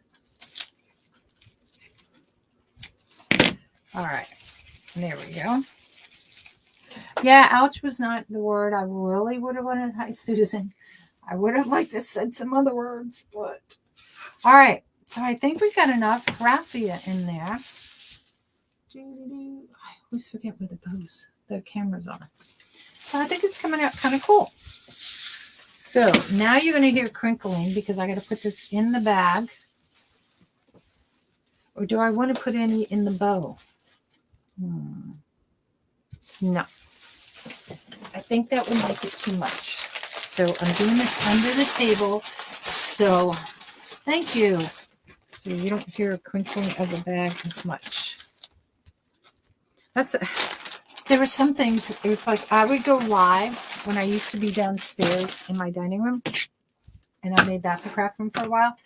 All right. There we go. Yeah, ouch was not the word I really would have wanted. Hi, Susan. I would have liked to said some other words, but all right. So I think we got enough raffia in there. I always forget where the cameras are. So I think it's coming out kind of cool. So now you're going to hear crinkling because I got to put this in the bag. Or do I want to put any in the bow? No. I think that would make it too much. So I'm doing this under the table. So thank you. So you don't hear a crinkling of the bag as much. There were some things, it was like I would go live when I used to be downstairs in my dining room. And I made that the craft room for a while.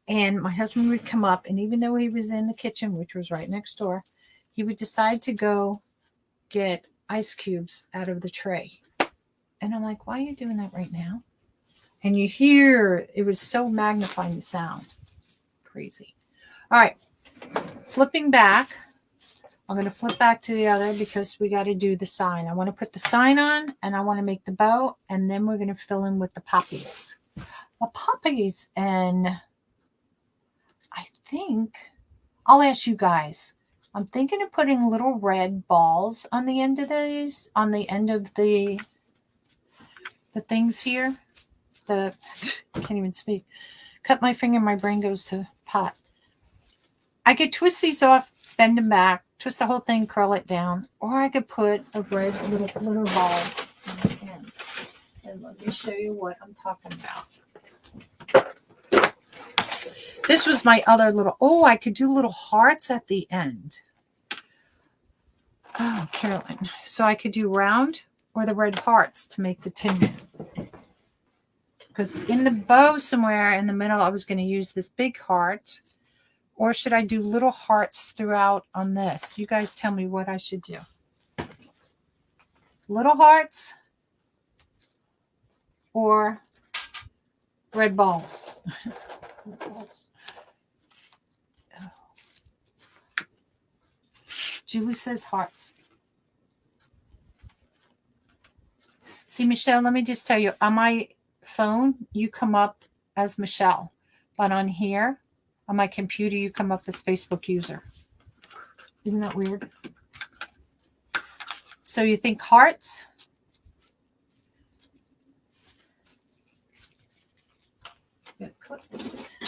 And my husband would come up, and even though he was in the kitchen, which was right next door, he would decide to go get ice cubes out of the tray. And I'm like, why are you doing that right now? And you hear, it was so magnifying the sound. Crazy. All right. Flipping back. I'm going to flip back to the other because we got to do the sign. I want to put the sign on, and I want to make the bow, and then we're going to fill in with the poppies. The poppies, and I think I'll ask you guys. I'm thinking of putting little red balls on the end of these, on the end of the things here. I can't even speak. Cut my finger, my brain goes to pot. I could twist these off, bend them back, twist the whole thing, curl it down, or I could put a red little ball on the end. And let me show you what I'm talking about. This was my other little, I could do little hearts at the end. Oh, Carolynne. So I could do round or the red hearts to make the tin. Because in the bow somewhere in the middle, I was going to use this big heart. Or should I do little hearts throughout on this? You guys tell me what I should do. Little hearts or red balls? Red balls. Oh. Julie says hearts. See, Michelle, let me just tell you, on my phone, you come up as Michelle. But on here, on my computer, you come up as Facebook user. Isn't that weird? So you think hearts? Good, put these.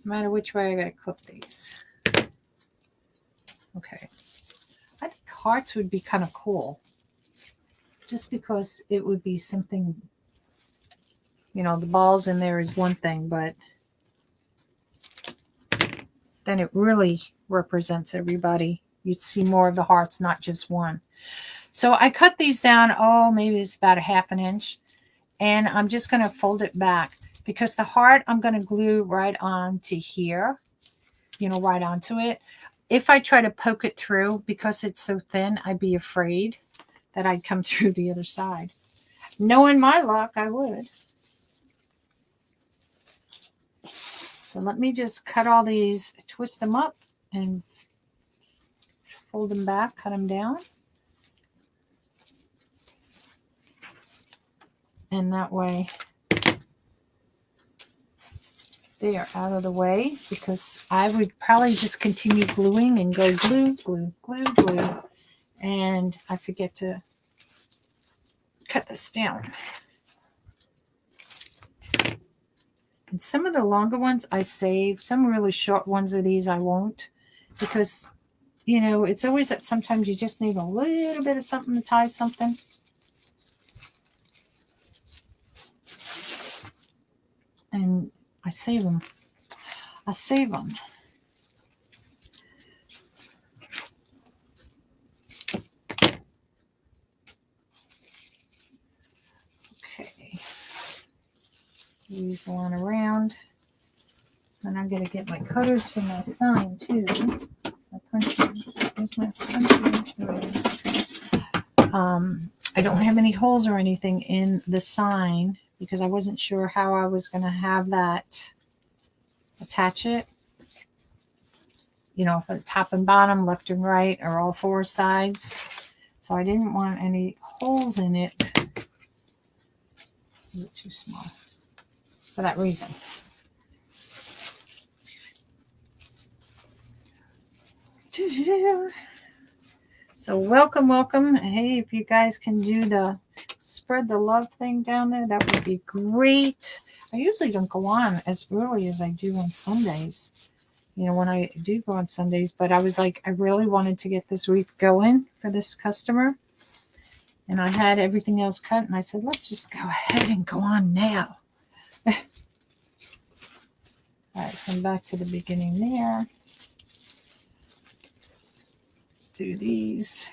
No matter which way, I gotta clip these. Okay. I think hearts would be kind of cool. Just because it would be something, you know, the balls in there is one thing, but then it really represents everybody. You'd see more of the hearts, not just one. So I cut these down, maybe it's about a ½ inch. And I'm just going to fold it back because the heart I'm going to glue right on to here, you know, right onto it. If I try to poke it through because it's so thin, I'd be afraid that I'd come through the other side. Knowing my luck, I would. So let me just cut all these, twist them up and fold them back, cut them down. And that way they are out of the way because I would probably just continue gluing and go glue, glue, glue, glue. And I forget to cut this down. And some of the longer ones I save. Some really short ones of these I won't. Because, you know, it's always that sometimes you just need a little bit of something to tie something. And I save them. I save them. Okay. Use the line around. And I'm going to get my cutters for my sign too. My punching. Here's my punching. I don't have any holes or anything in the sign because I wasn't sure how I was going to have that attach it. You know, for the top and bottom, left and right, or all four sides. So I didn't want any holes in it. Is it too small? For that reason. So welcome, welcome. Hey, if you guys can do the spread the love thing down there, that would be great. I usually don't go on as early as I do on Sundays. You know, when I do go on Sundays, but I was like, I really wanted to get this wreath going for this customer. And I had everything else cut, and I said, let's just go ahead and go on now. All right, so I'm back to the beginning there. Do these.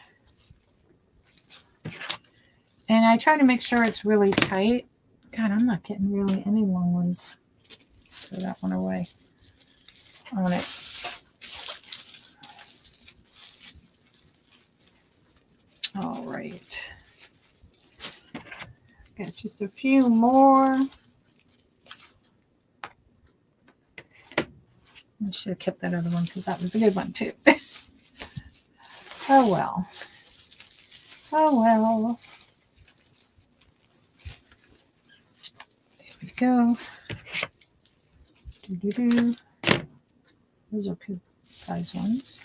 And I try to make sure it's really tight. God, I'm not getting really any long ones. Just throw that one away on it. All right. Got just a few more. I should have kept that other one because that was a good one too. Oh well. Oh well. There we go. Doo-doo-doo. Those are good size ones.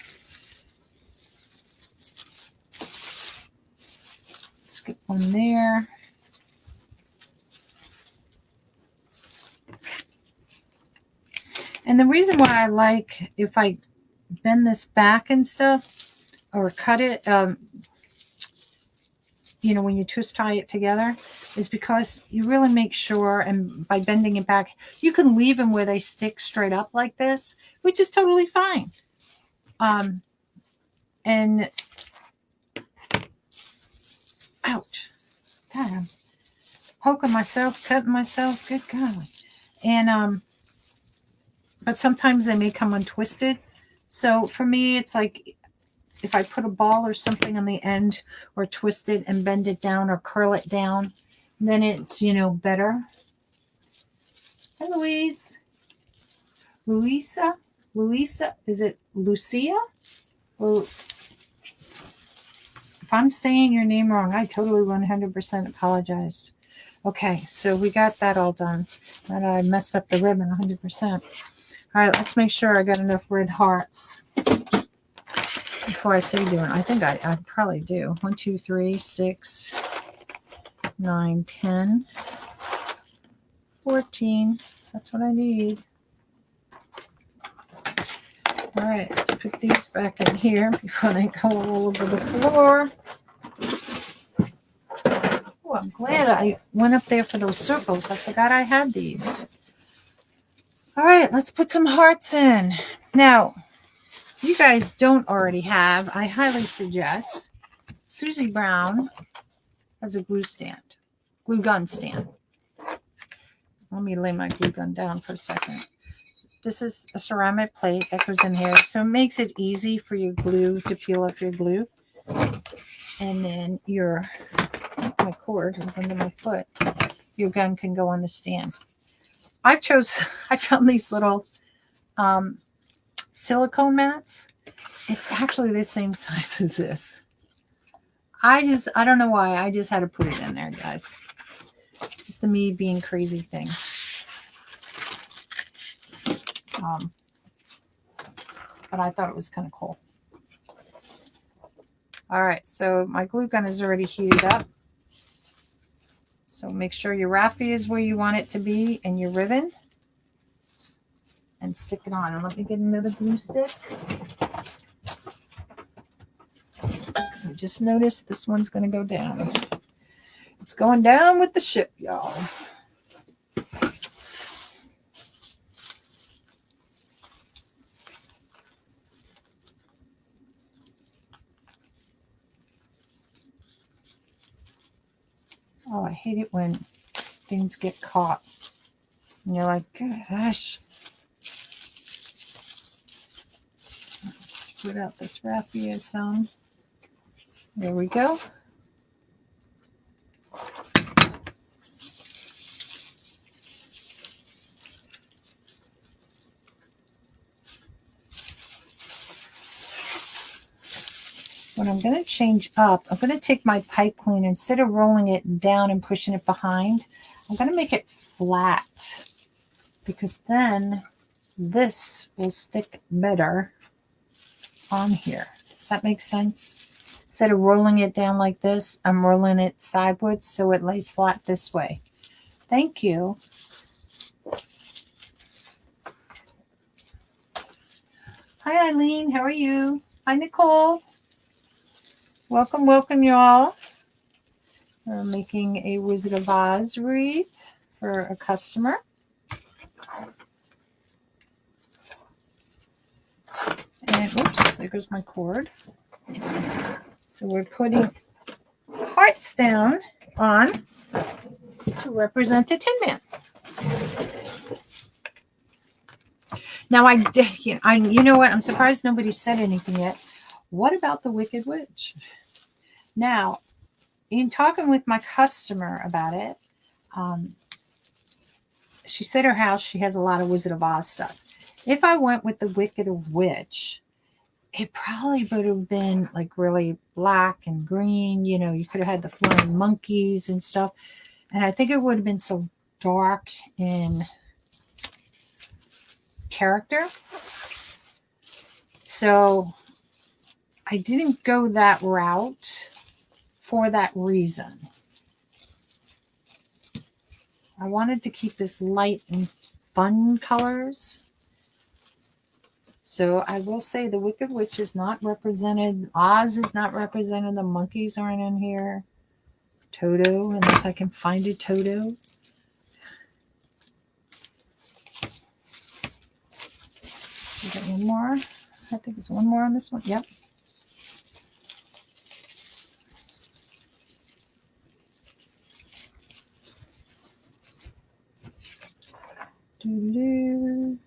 Skip one there. And the reason why I like if I bend this back and stuff or cut it, you know, when you twist tie it together, is because you really make sure, and by bending it back, you can leave them where they stick straight up like this, which is totally fine. And ouch, God, I'm poking myself, cutting myself, good God. And but sometimes they may come untwisted. So for me, it's like if I put a ball or something on the end or twist it and bend it down or curl it down, then it's, you know, better. Hi, Louise. Louisa? Is it Lucia? Well, if I'm saying your name wrong, I totally 100% apologize. Okay, so we got that all done. And I messed up the ribbon 100%. All right, let's make sure I got enough red hearts before I say doing. I think I probably do. 1, 2, 3, 6, 9, 10, 14. That's what I need. All right, let's put these back in here before they go all over the floor. Oh, I'm glad I went up there for those circles. I forgot I had these. All right, let's put some hearts in. Now, if you guys don't already have, I highly suggest Susie Brown has a glue gun stand. Let me lay my glue gun down for a second. This is a ceramic plate that goes in here, so it makes it easy for your glue to peel off your glue. And then my cord is under my foot. Your gun can go on the stand. I found these little silicone mats. It's actually the same size as this. I don't know why. I just had to put it in there, guys. Just the me being crazy thing. But I thought it was kind of cool. All right, so my glue gun is already heated up. So make sure your raffia is where you want it to be and your ribbon. And stick it on. And let me get another glue stick. Because I just noticed this one's going to go down. It's going down with the ship, y'all. Oh, I hate it when things get caught. And you're like, gosh. put out this raffia some. There we go. What I'm going to change up, I'm going to take my pipe cleaner, instead of rolling it down and pushing it behind, I'm going to make it flat, because then this will stick better on here. Does that make sense? Instead of rolling it down like this, I'm rolling it sideways so it lays flat this way. Thank you. Hi, Eileen. How are you? Hi, Nicole. Welcome, welcome, y'all. We're making a Wizard of Oz wreath for a customer. And oops, there goes my cord. So we're putting hearts down on to represent a Tin Man. Now I did, you know what? I'm surprised nobody said anything yet. What about the Wicked Witch? Now, in talking with my customer about it, she said her house, she has a lot of Wizard of Oz stuff. If I went with the Wicked Witch, it probably would have been like really black and green. You know, you could have had the flying monkeys and stuff. And I think it would have been so dark in character. So I didn't go that route for that reason. I wanted to keep this light and fun colors. So I will say the Wicked Witch is not represented. Oz is not represented. The monkeys aren't in here. Toto, unless I can find a Toto. We got one more. I think it's one more on this one. Yep. Doo-doo-doo.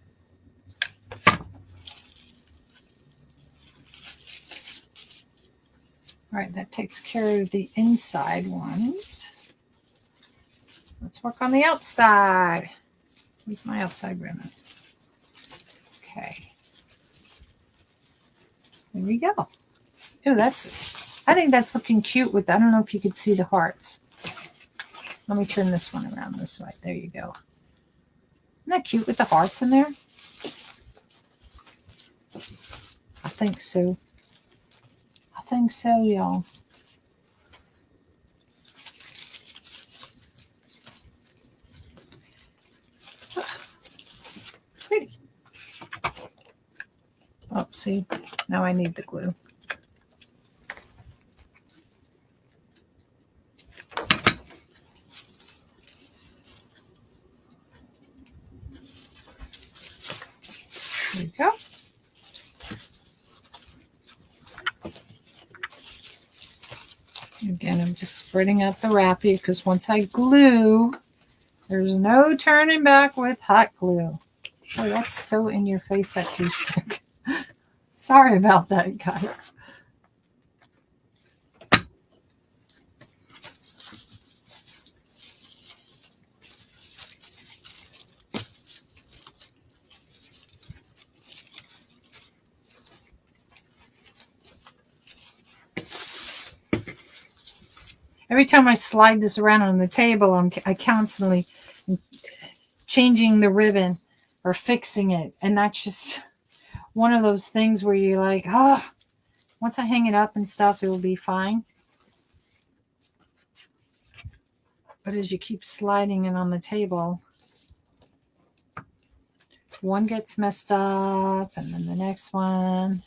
All right, that takes care of the inside ones. Let's work on the outside. Where's my outside ribbon? Okay. There we go. Oh, I think that's looking cute with, I don't know if you could see the hearts. Let me turn this one around this way. There you go. Isn't that cute with the hearts in there? I think so. I think so, y'all. Pretty. Oh, see, now I need the glue. There we go. Again, I'm just spreading out the raffia because once I glue, there's no turning back with hot glue. Oh, that's so in your face, that glue stick. Sorry about that, guys. Every time I slide this around on the table, I constantly changing the ribbon or fixing it. And that's just one of those things where you're like, oh, once I hang it up and stuff, it will be fine. But as you keep sliding it on the table, one gets messed up and then the next one.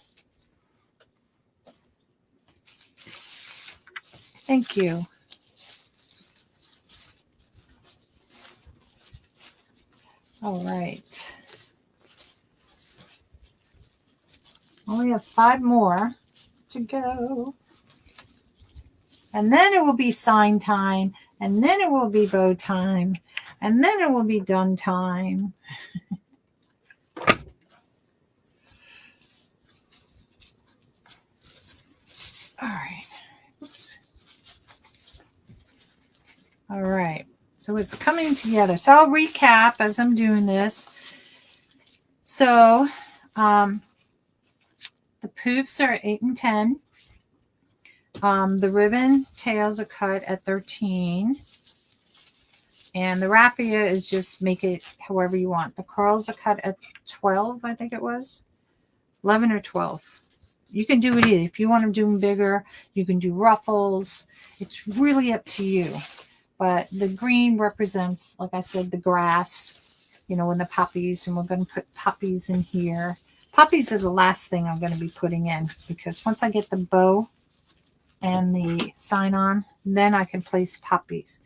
Thank you. All right. Only have 5 more to go. And then it will be sign time. And then it will be bow time. And then it will be done time. All right. So it's coming together. So I'll recap as I'm doing this. So the poofs are 8 and 10. The ribbon tails are cut at 13. And the raffia is just make it however you want. The curls are cut at 12, I think it was. 11 or 12. You can do it either. If you want to do them bigger, you can do ruffles. It's really up to you. But the green represents, like I said, the grass, you know, and the poppies. And we're going to put poppies in here. Poppies are the last thing I'm going to be putting in, because once I get the bow and the sign on, then I can place poppies.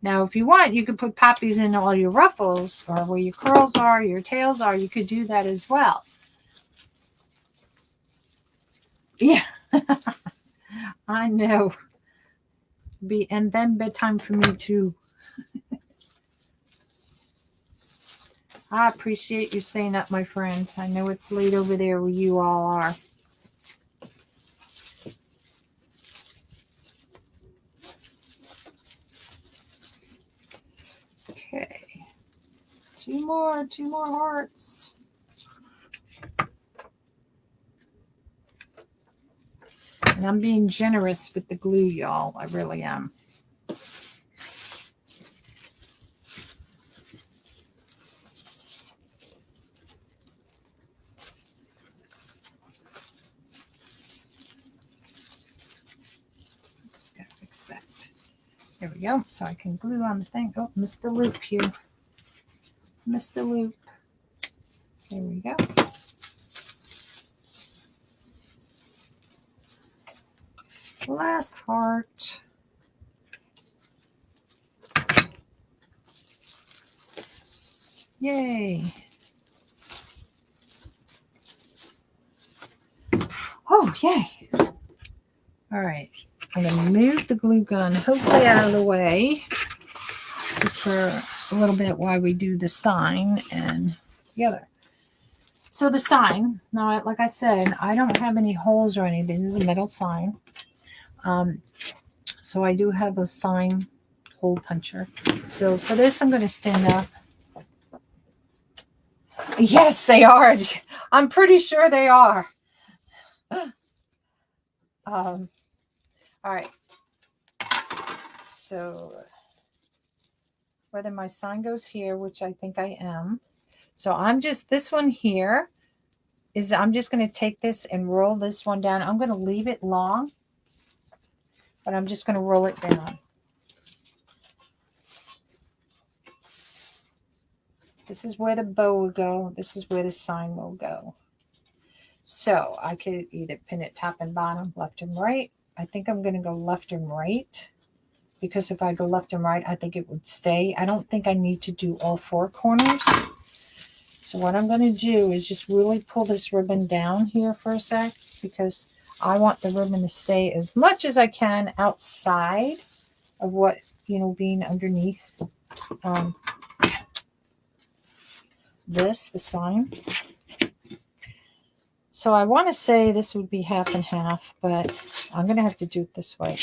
Now, if you want, you could put poppies in all your ruffles, or where your curls are, your tails are. You could do that as well. Yeah, I know. And then bedtime for me too. I appreciate you staying up, my friend. I know it's late over there where you all are. Okay. Two more hearts. And I'm being generous with the glue, y'all. I really am. Just gotta fix that. There we go. So I can glue on the thing. Oh, missed the loop here. Missed the loop. There we go. Last heart. Yay. Oh, yay. All right. I'm going to move the glue gun hopefully out of the way just for a little bit while we do the sign and the other. So the sign, now, like I said, I don't have any holes or anything. This is a metal sign. So I do have a sign hole puncher. So for this, I'm going to stand up. Yes, they are. I'm pretty sure they are. All right. So whether my sign goes here, which I think I am. So I'm just, this one here is, I'm just going to take this and roll this one down. I'm going to leave it long, but I'm just going to roll it down. This is where the bow will go. This is where the sign will go. So I could either pin it top and bottom, left and right. I think I'm going to go left and right, because if I go left and right, I think it would stay. I don't think I need to do all four corners. So what I'm going to do is just really pull this ribbon down here for a sec, because I want the ribbon to stay as much as I can outside of what, you know, being underneath the sign. So I want to say this would be half and half, but I'm going to have to do it this way.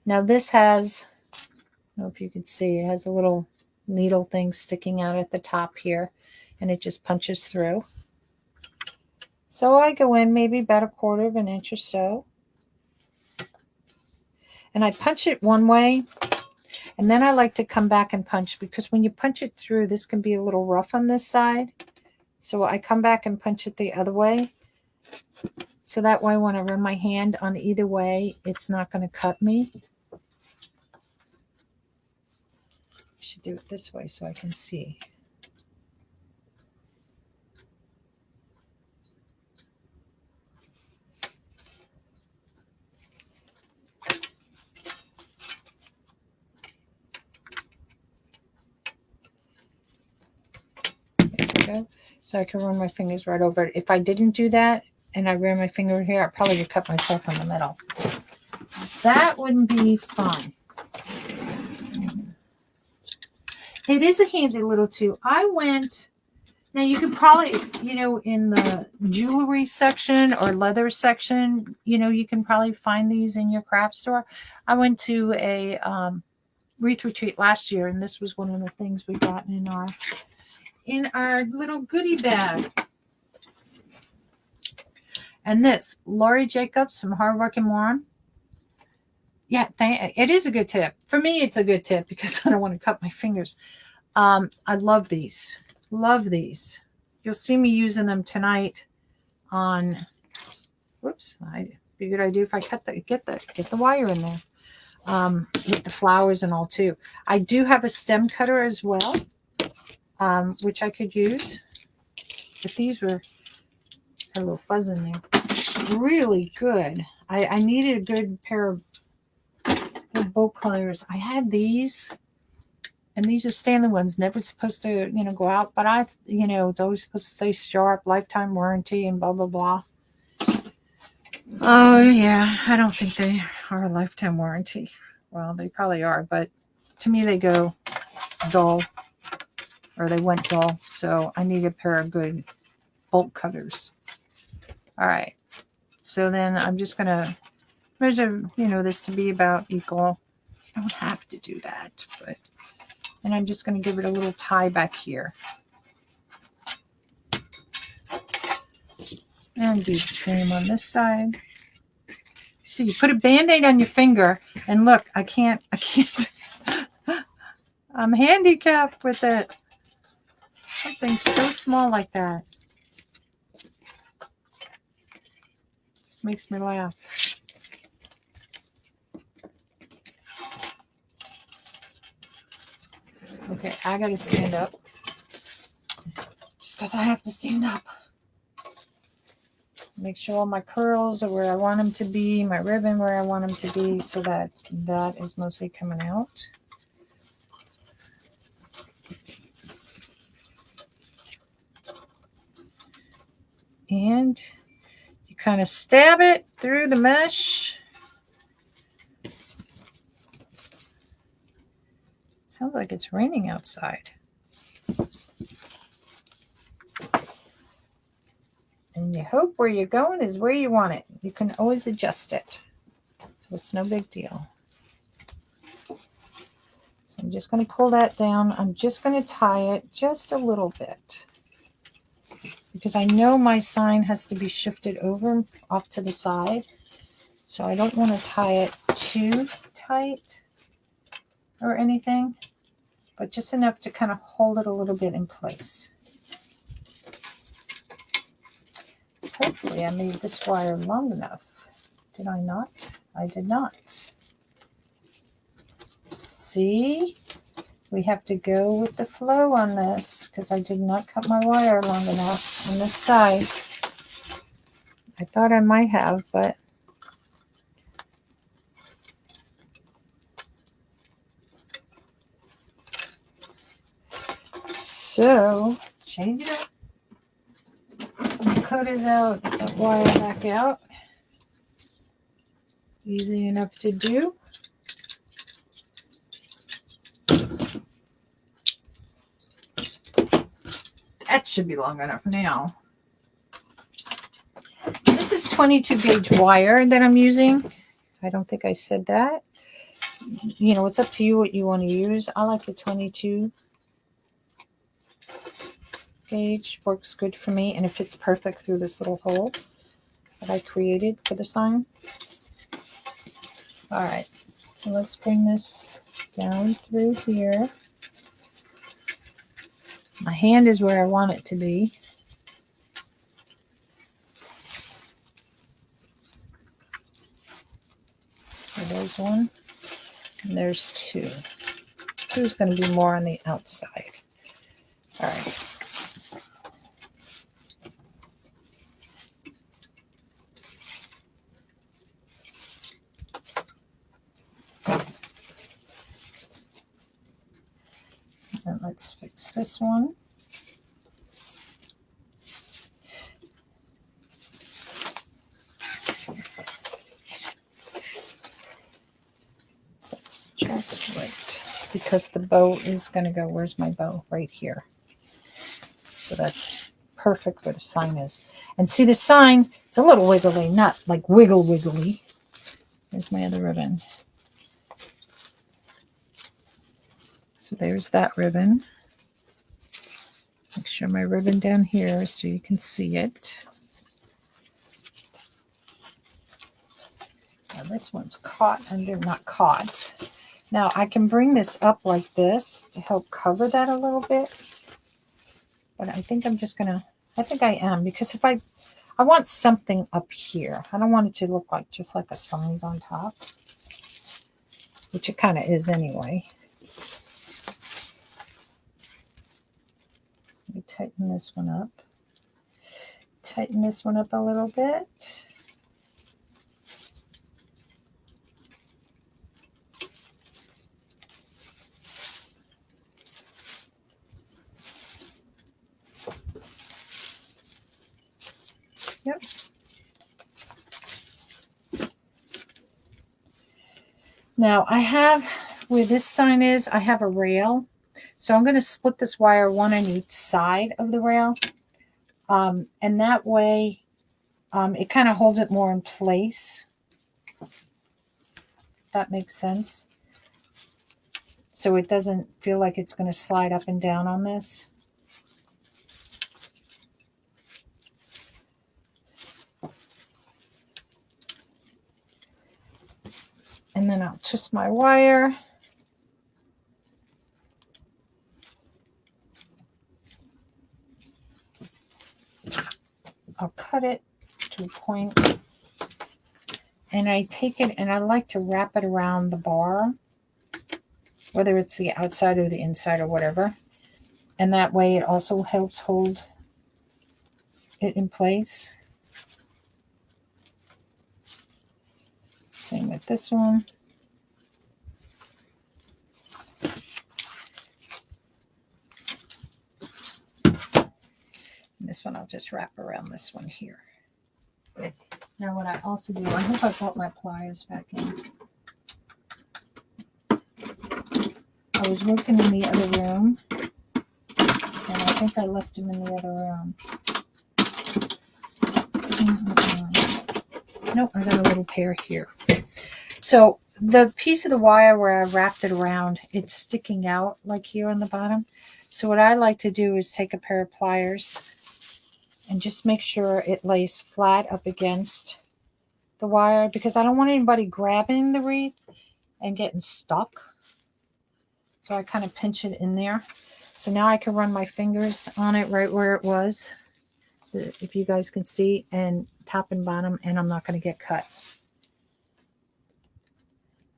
Now this has, I don't know if you can see, it has a little needle thing sticking out at the top here, and it just punches through. So I go in maybe about 1/4 of an inch or so, and I punch it one way, and then I like to come back and punch, because when you punch it through, this can be a little rough on this side. So I come back and punch it the other way. So that way when I run my hand on either way, it's not going to cut me. I should do it this way so I can see. There we go. So I can run my fingers right over it. If I didn't do that and I ran my finger here, I probably would cut myself in the middle. That wouldn't be fun. It is a handy little tool. I went Now you could probably, in the jewelry section or leather section, you can probably find these in your craft store. I went to a wreath retreat last year, and this was one of the things we got in our little goodie bag. And this, Lori Jacobs from Hardworking Moron. Yeah, it is a good tip. For me, it's a good tip because I don't want to cut my fingers. I love these. Love these. You'll see me using them tonight on, whoops, I figured I'd do if I get the wire in there. With the flowers and all too. I do have a stem cutter as well, which I could use. But these had a little fuzz in there. Really good. I needed a good pair of bolt cutters. I had these, and these are Stanley ones, never supposed to, go out, but it's always supposed to stay sharp, lifetime warranty, and blah, blah, blah. Oh, yeah, I don't think they are a lifetime warranty. Well, they probably are, but to me, they go dull, or they went dull, so I need a pair of good bolt cutters. All right, so then I'm just going to measure, this to be about equal. I don't have to do that, but... And I'm just going to give it a little tie back here. And do the same on this side. See, you put a Band-Aid on your finger, and look, I can't. I'm handicapped with it. Something so small like that. Just makes me laugh. Okay, I gotta stand up. Just because I have to stand up. Make sure all my curls are where I want them to be, my ribbon where I want them to be, so that is mostly coming out. And you kind of stab it through the mesh. Sounds like it's raining outside. And you hope where you're going is where you want it. You can always adjust it. So it's no big deal. So I'm just going to pull that down. I'm just going to tie it just a little bit. Because I know my sign has to be shifted over off to the side. So I don't want to tie it too tight or anything. But just enough to kind of hold it a little bit in place. Hopefully I made this wire long enough. Did I not? I did not. See? We have to go with the flow on this because I did not cut my wire long enough on this side. I thought I might have, but so change it up. Cut it out, get that wire back out. Easy enough to do. That should be long enough now. This is 22 gauge wire that I'm using. I don't think I said that. It's up to you what you want to use. I like the 22 gauge. Works good for me, and it fits perfect through this little hole that I created for the sign. All right, so let's bring this down through here. My hand is where I want it to be. So there's one, and there's two. Two's going to be more on the outside. All right. And let's fix this one. That's just right, because the bow is going to go, where's my bow? Right here. So that's perfect where the sign is. And see the sign, it's a little wiggly, not like wiggly. There's my other ribbon. So there's that ribbon. Make sure my ribbon down here so you can see it. Now this one's caught under, not caught. Now I can bring this up like this to help cover that a little bit. But I think I'm just gonna, I think I am, because if I want something up here. I don't want it to look like just like a sign on top, which it kind of is anyway. Let me tighten this one up. Tighten this one up a little bit. Yep. Now I have, where this sign is, I have a rail. So I'm going to split this wire, one on each side of the rail. And that way it kind of holds it more in place. That makes sense. So it doesn't feel like it's going to slide up and down on this. And then I'll twist my wire. I'll cut it to a point. And I take it and I like to wrap it around the bar, whether it's the outside or the inside or whatever. And that way it also helps hold it in place. Same with this one. And this one I'll just wrap around this one here. Now what I also do, I hope I brought my pliers back in. I was working in the other room, and I think I left them in the other room. Nope, I got a little pair here. So the piece of the wire where I wrapped it around, it's sticking out like here on the bottom. So what I like to do is take a pair of pliers and just make sure it lays flat up against the wire, because I don't want anybody grabbing the wreath and getting stuck. So I kind of pinch it in there. So now I can run my fingers on it right where it was, if you guys can see, and top and bottom, and I'm not going to get cut.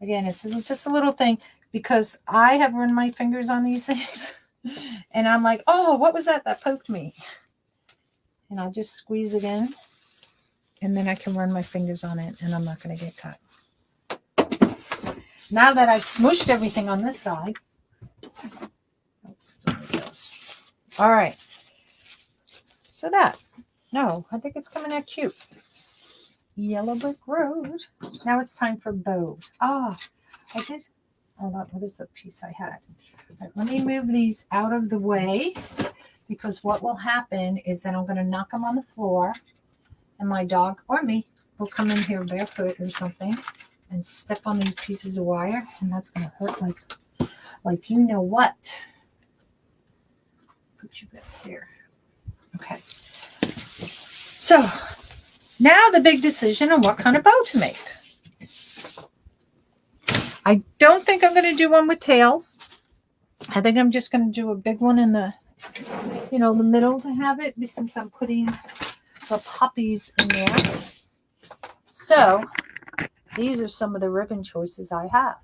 Again, it's just a little thing, because I have run my fingers on these things and I'm like, oh, what was that poked me? And I'll just squeeze it in, and then I can run my fingers on it and I'm not going to get cut. Now that I've smooshed everything on this side, all right. So no, I think it's coming out cute. Yellow brick road. Now it's time for bows. I did. Hold on, what is the piece I had? All right, let me move these out of the way, because what will happen is that I'm going to knock them on the floor, and my dog or me will come in here barefoot or something and step on these pieces of wire, and that's going to hurt like you know what. Put you guys there. Okay. So now the big decision on what kind of bow to make. I don't think I'm going to do one with tails. I think I'm just going to do a big one in the, the middle to have it, since I'm putting the puppies in there. So these are some of the ribbon choices I have.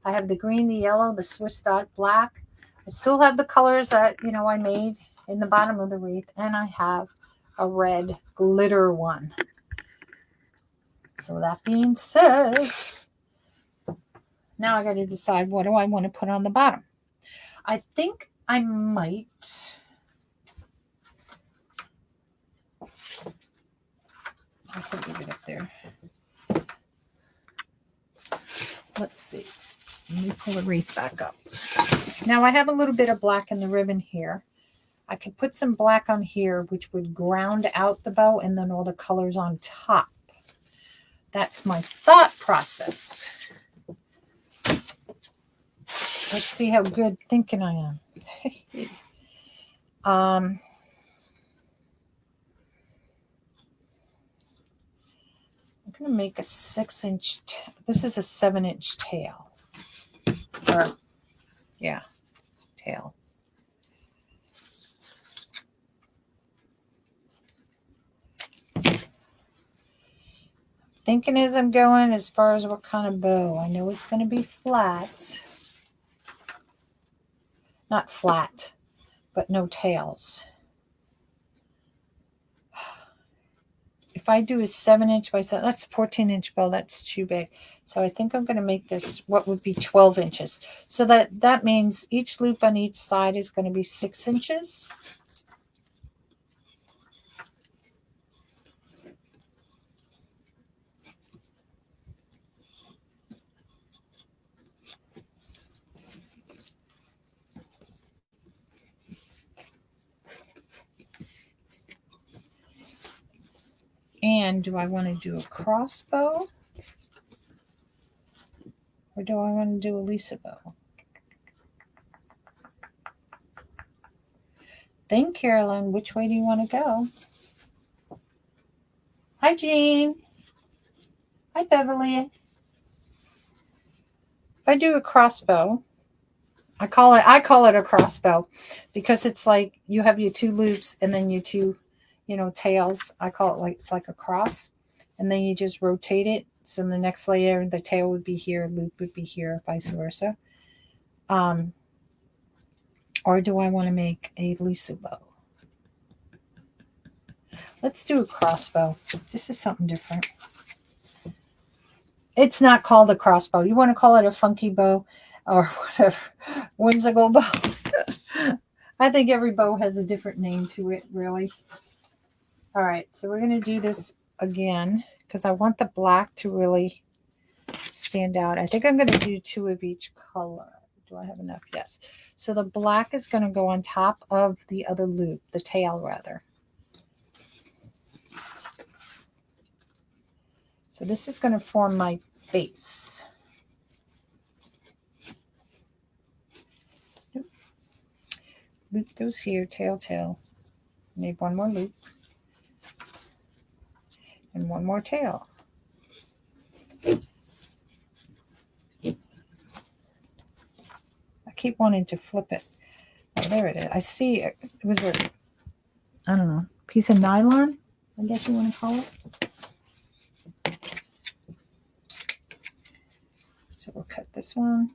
I have the green, the yellow, the Swiss dot black. I still have the colors that, I made in the bottom of the wreath, and I have a red glitter one. So that being said, now I got to decide, what do I want to put on the bottom? I think I might. I could leave it up there. Let's see. Let me pull the wreath back up. Now I have a little bit of black in the ribbon here. I could put some black on here, which would ground out the bow, and then all the colors on top. That's my thought process. Let's see how good thinking I am. I'm going to make a 6-inch, this is a 7-inch tail. Or, yeah, tail. Thinking as I'm going as far as what kind of bow. I know it's going to be flat. Not flat, but no tails. If I do a 7-inch by 7, that's a 14-inch bow. That's too big. So I think I'm going to make this what would be 12 inches. So that means each loop on each side is going to be 6 inches. And do I want to do a crossbow? Or do I want to do a Lisa bow? Think, Carolyn, which way do you want to go? Hi, Jean. Hi, Beverly. If I do a crossbow, I call it a crossbow because it's like you have your 2 loops and then your 2, tails. I call it like it's like a cross, and then you just rotate it. So the next layer, the tail would be here, loop would be here, vice versa. Or do I want to make a Lisa bow? Let's do a crossbow. This is something different. It's not called a crossbow. You want to call it a funky bow or whatever. Whimsical bow. I think every bow has a different name to it, really. All right, so we're going to do this again because I want the black to really stand out. I think I'm going to do 2 of each color. Do I have enough? Yes. So the black is going to go on top of the other loop, the tail rather. So this is going to form my base. Loop goes here, tail, tail. Make 1 more loop. And 1 more tail. I keep wanting to flip it. Oh, there it is. I see it was a, I don't know, piece of nylon, I guess you want to call it. So we'll cut this one.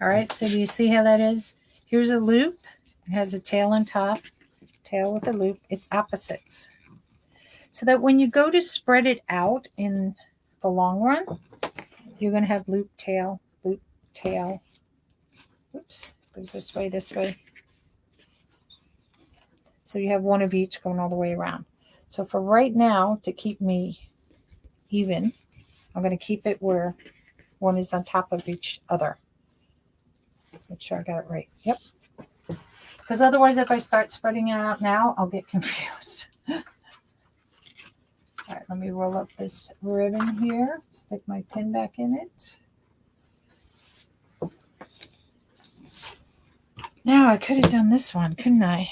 All right, so do you see how that is? Here's a loop. It has a tail on top, tail with a loop. It's opposites. So that when you go to spread it out in the long run, you're going to have loop, tail, loop, tail. Oops, goes this way, this way. So you have 1 of each going all the way around. So for right now, to keep me even, I'm going to keep it where 1 is on top of each other. Make sure I got it right. Yep. Because otherwise, if I start spreading it out now, I'll get confused. All right, let me roll up this ribbon here. Stick my pin back in it. Now I could have done this one, couldn't I?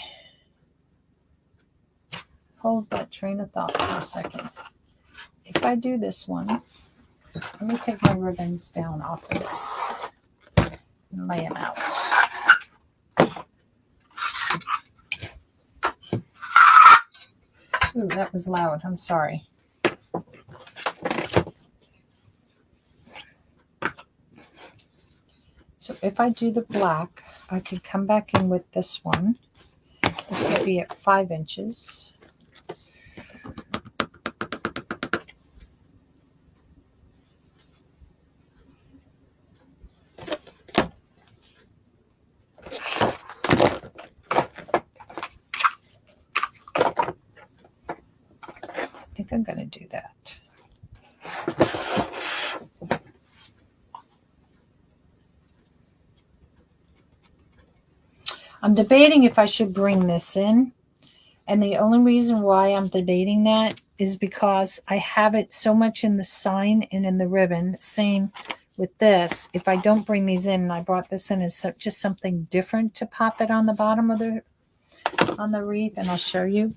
Hold that train of thought for a second. If I do this one, let me take my ribbons down off of this and lay them out. Ooh, that was loud. I'm sorry. So if I do the black, I could come back in with this one. This would be at 5 inches. I think I'm going to do that. I'm debating if I should bring this in. And the only reason why I'm debating that is because I have it so much in the sign and in the ribbon. Same with this. If I don't bring these in, and I brought this in as just something different to pop it on the bottom of on the wreath, and I'll show you.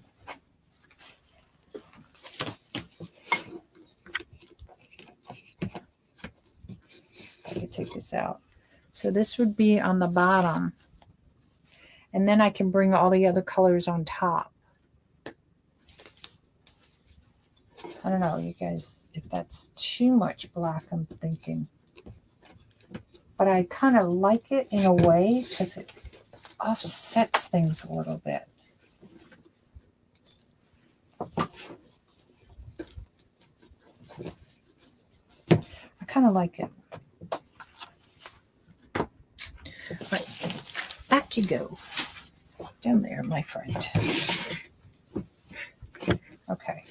I could take this out. So this would be on the bottom. And then I can bring all the other colors on top. I don't know, you guys, if that's too much black, I'm thinking. But I kind of like it in a way because it offsets things a little bit. I kind of like it. But back you go. Down there, my friend. Okay.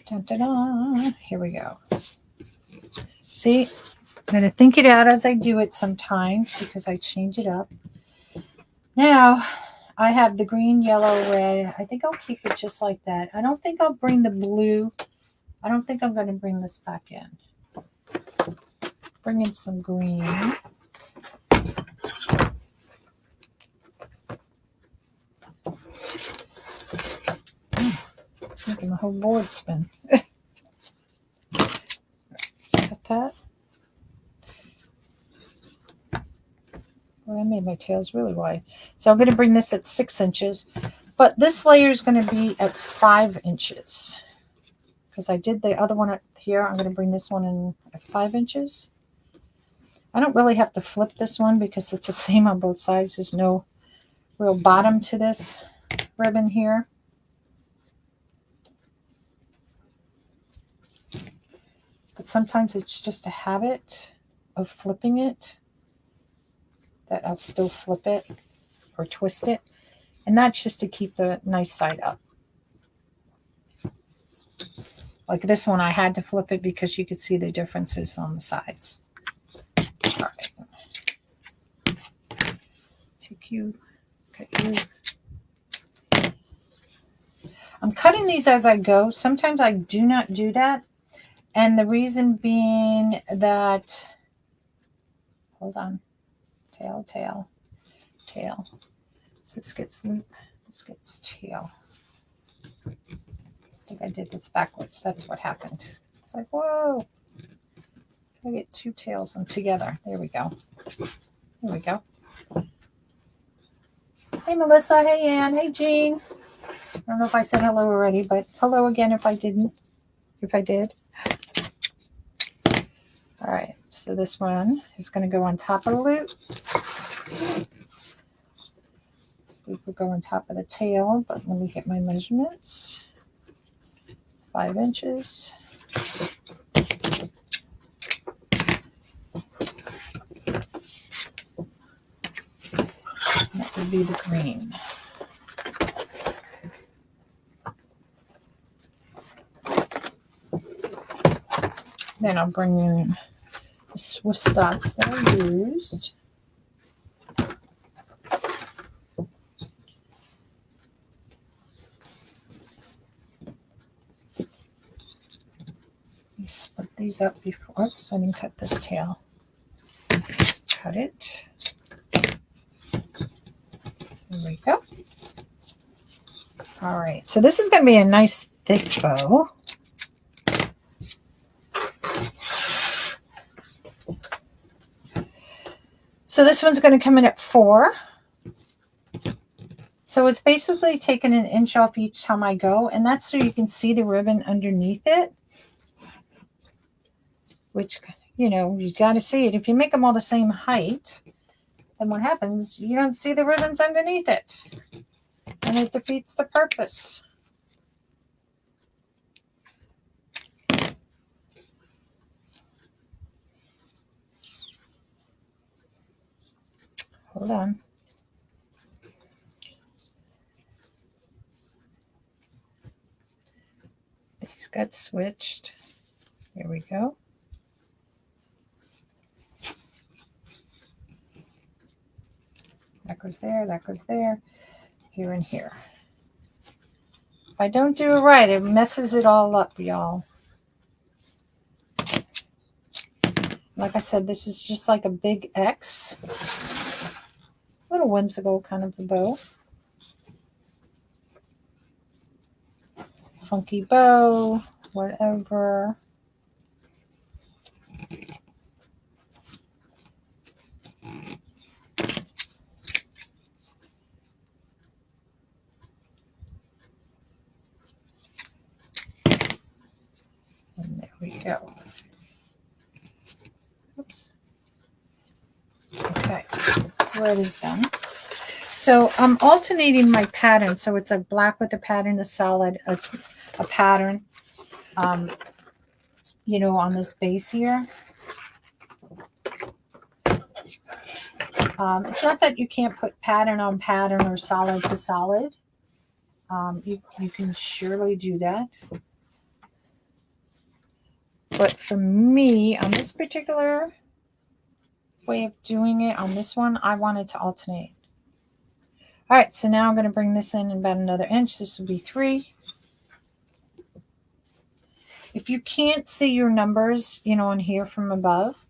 Dun, dun, dun. Here we go. See, I'm going to think it out as I do it sometimes because I change it up. Now, I have the green, yellow, red. I think I'll keep it just like that. I don't think I'll bring the blue. I don't think I'm going to bring this back in. Bring in some green. It's making the whole board spin. Cut that. Well, I made my tails really wide. So I'm going to bring this at 6 inches. But this layer is going to be at 5 inches. Because I did the other one up here. I'm going to bring this one in at 5 inches. I don't really have to flip this one because it's the same on both sides. There's no real bottom to this ribbon here. But sometimes it's just a habit of flipping it that I'll still flip it or twist it. And that's just to keep the nice side up. Like this one, I had to flip it because you could see the differences on the sides. All right. Take you, cut you. I'm cutting these as I go. Sometimes I do not do that. And the reason being that, hold on, tail, tail, tail. So this gets loop, this gets tail. I think I did this backwards. That's what happened. It's like, whoa. I get 2 tails and together. There we go. There we go. Hey, Melissa. Hey, Ann. Hey, Jean. I don't know if I said hello already, but hello again if I didn't. If I did. All right. So this one is going to go on top of the loop. This loop will go on top of the tail, but let me get my measurements. 5 inches. That would be the green. Then I'll bring in the Swiss dots that I used. Split these up before. Oops, I didn't cut this tail. Cut it. There we go. All right, so this is going to be a nice thick bow. So this one's going to come in at 4. So it's basically taking an inch off each time I go, and that's so you can see the ribbon underneath it. Which, you know, you got to see it. If you make them all the same height, then what happens? You don't see the ribbons underneath it. And it defeats the purpose. Hold on. These got switched. Here we go. Back goes there, that goes there, here and here. If I don't do it right, it messes it all up, y'all. Like I said, this is just like a big X. A little whimsical kind of a bow. Funky bow, whatever. And there we go. Oops. Okay, where it is done. So I'm alternating my pattern. So it's a black with a pattern, a solid, a pattern, you know, on this base here. It's not that you can't put pattern on pattern or solid to solid. You can surely do that. But for me, on this particular way of doing it, on this one, I wanted to alternate. All right, so now I'm going to bring this in about another inch. This will be 3. If you can't see your numbers, you know, on here from above,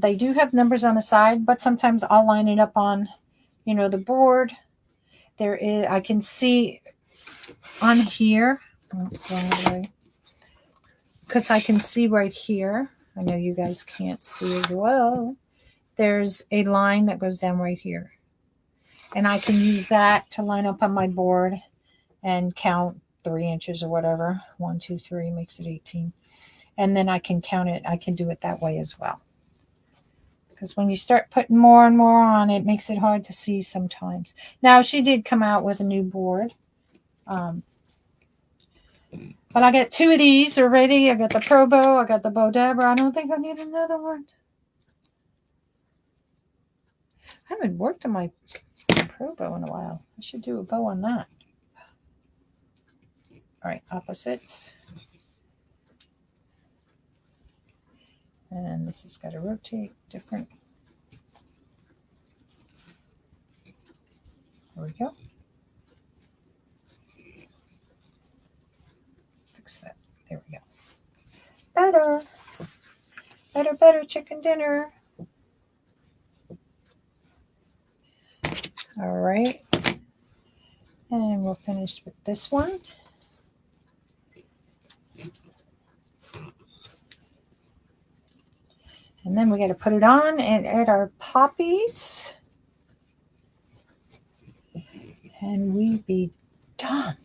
they do have numbers on the side, but sometimes I'll line it up on, you know, the board. There is, I can see on here, because I can see right here. I know you guys can't see as well. There's a line that goes down right here. And I can use that to line up on my board and count 3 inches or whatever. 1, 2, 3 makes it 18. And then I can count it. I can do it that way as well. Because when you start putting more and more on, it makes it hard to see sometimes. Now, she did come out with a new board. But I got 2 of these already. I got the Pro Bow. I got the Bow Dabra. I don't think I need another one. I haven't worked on my Pro Bow in a while. I should do a bow on that. All right, opposites. And this has got to rotate different. There we go. Fix that. There we go. Better. Better, better chicken dinner. All right. And we'll finish with this one. And then we got to put it on and add our poppies. And we be done.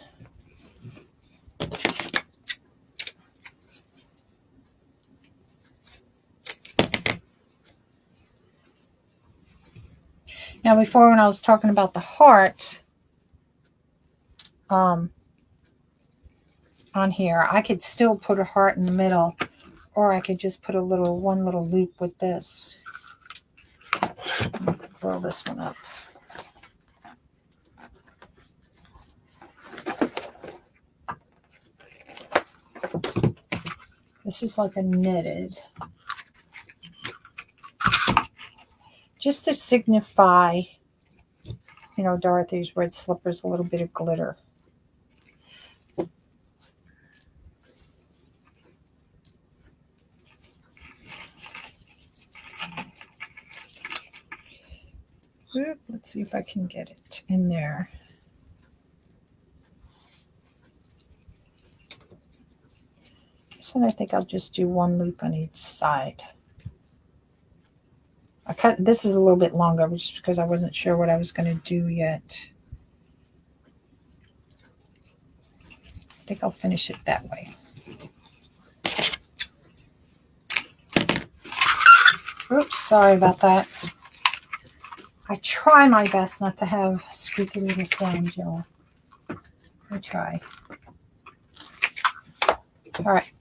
Now, before when I was talking about the heart on here, I could still put a heart in the middle, or I could just put one little loop with this. Roll this one up. This is like a knitted. Just to signify, you know, Dorothy's red slippers, a little bit of glitter. Let's see if I can get it in there. This one I think I'll just do 1 loop on each side. I cut this is a little bit longer just because I wasn't sure what I was going to do yet. I think I'll finish it that way. Oops, sorry about that. I try my best not to have squeaky little sounds, y'all. I try. All right.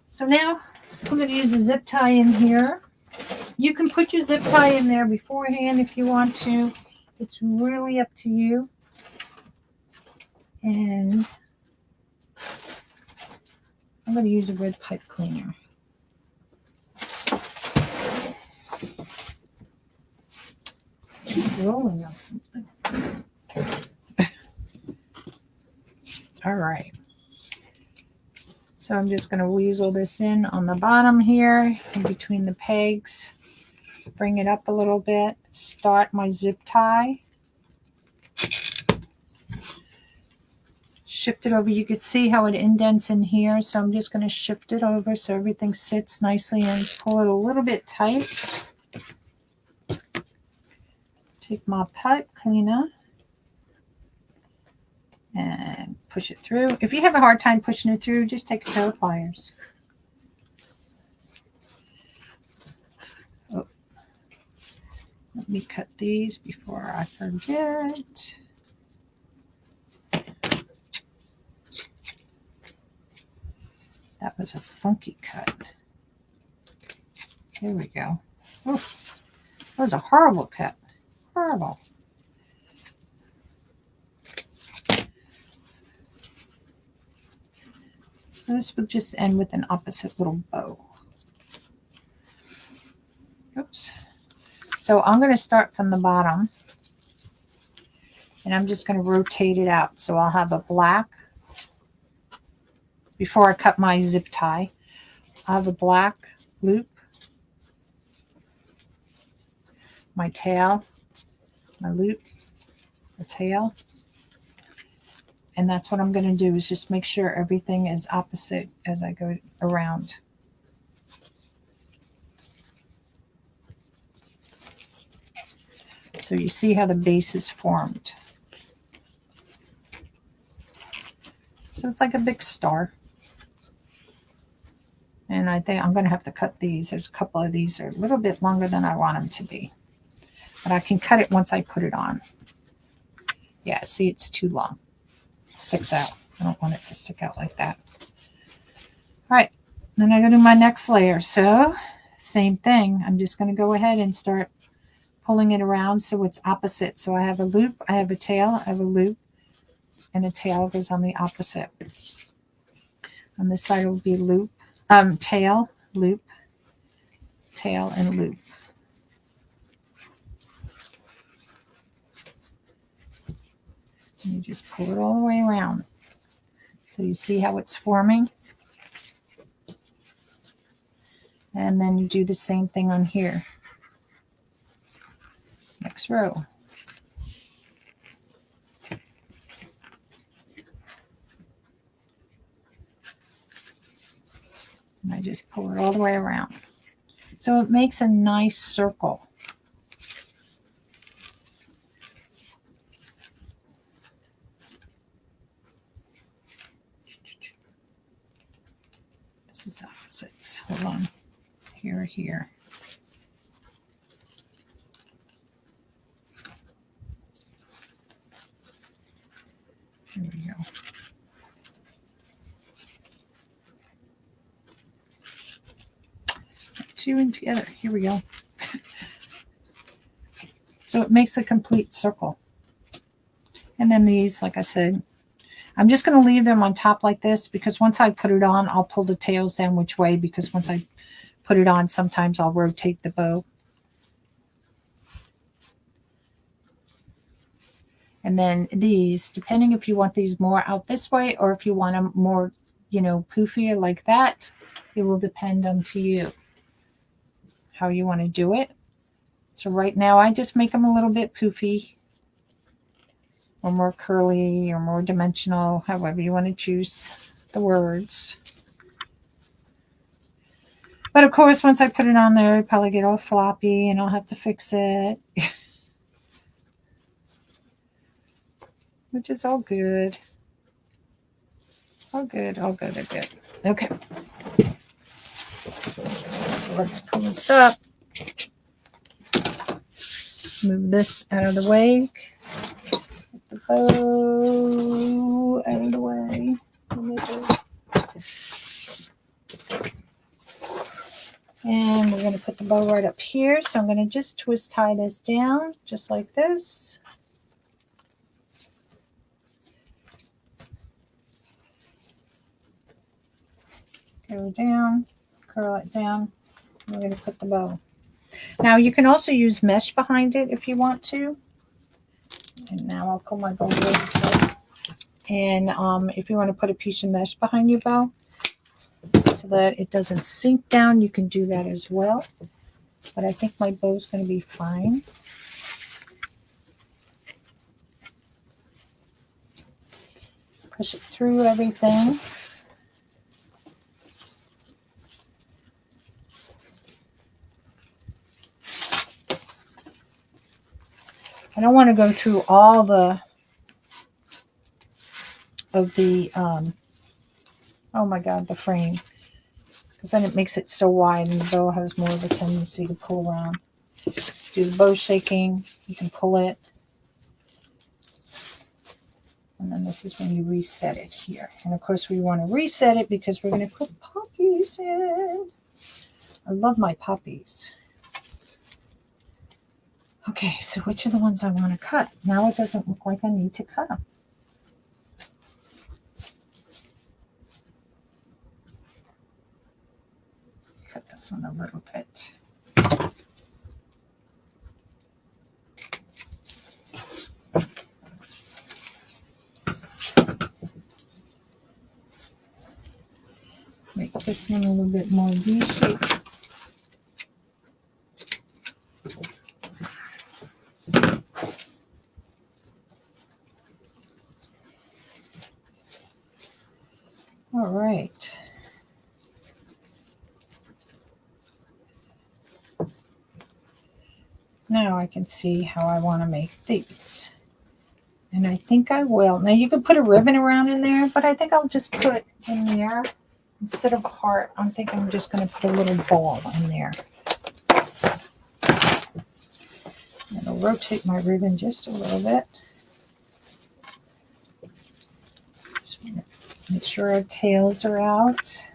So now I'm going to use a zip tie in here. You can put your zip tie in there beforehand if you want to. It's really up to you. And I'm going to use a red pipe cleaner. rolling on something. All right. So I'm just going to weasel this in on the bottom here, in between the pegs. Bring it up a little bit. Start my zip tie. Shift it over. You can see how it indents in here. So I'm just going to shift it over so everything sits nicely and pull it a little bit tight. Take my pipe cleaner and push it through. If you have a hard time pushing it through, just take a pair of pliers. Oh. Let me cut these before I forget. That was a funky cut. There we go. Oof. That was a horrible cut. Horrible. So this will just end with an opposite little bow. Oops. So I'm going to start from the bottom. And I'm just going to rotate it out. So I'll have a black. Before I cut my zip tie, I have a black loop. My tail. My loop. The tail. And that's what I'm going to do, is just make sure everything is opposite as I go around. So you see how the base is formed. So it's like a big star. And I think I'm going to have to cut these. There's a couple of these that are a little bit longer than I want them to be. But I can cut it once I put it on. Yeah, see, it's too long. It sticks out. I don't want it to stick out like that. All right, then I'm going to do my next layer. So same thing. I'm just going to go ahead and start pulling it around so it's opposite. So I have a loop, I have a tail, I have a loop, and a tail goes on the opposite. On this side it will be loop, tail, loop, tail, and loop. And you just pull it all the way around. So you see how it's forming. And then you do the same thing on here. Next row. And I just pull it all the way around. So it makes a nice circle. This is opposites. Hold on. Here, here. Here we go. Two in together. Here we go. So it makes a complete circle. And then these, like I said, I'm just going to leave them on top like this because once I put it on, I'll pull the tails down which way, because once I put it on, sometimes I'll rotate the bow. And then these, depending if you want these more out this way or if you want them more, you know, poofier like that, it will depend on to you how you want to do it. So right now I just make them a little bit poofy or more curly or more dimensional, however you want to choose the words. But of course, once I put it on there, it'll probably get all floppy and I'll have to fix it. Which is all good. All good, all good, all good. Okay. So let's pull this up. Move this out of the way. Get the bow out of the way. And we're going to put the bow right up here. So I'm going to just twist tie this down just like this. Go down, curl it down. We're going to put the bow. Now you can also use mesh behind it if you want to. And now I'll pull my bow really tight. And if you want to put a piece of mesh behind your bow so that it doesn't sink down, you can do that as well. But I think my bow's going to be fine. Push it through everything. I don't want to go through all the oh my god, the frame, because then it makes it so wide and the bow has more of a tendency to pull around. Do the bow shaking, you can pull it, and then this is when you reset it here. And of course we want to reset it because we're going to put poppies in. I love my poppies. Okay, so which are the ones I want to cut? Now it doesn't look like I need to cut them. Cut this one a little bit. Make this one a little bit more V-shaped. All right. Now I can see how I want to make these. And I think I will. Now you can put a ribbon around in there, but I think I'll just put in there, instead of a heart, I think I'm just going to put a little ball in there. And I'll rotate my ribbon just a little bit. Just want to make sure our tails are out.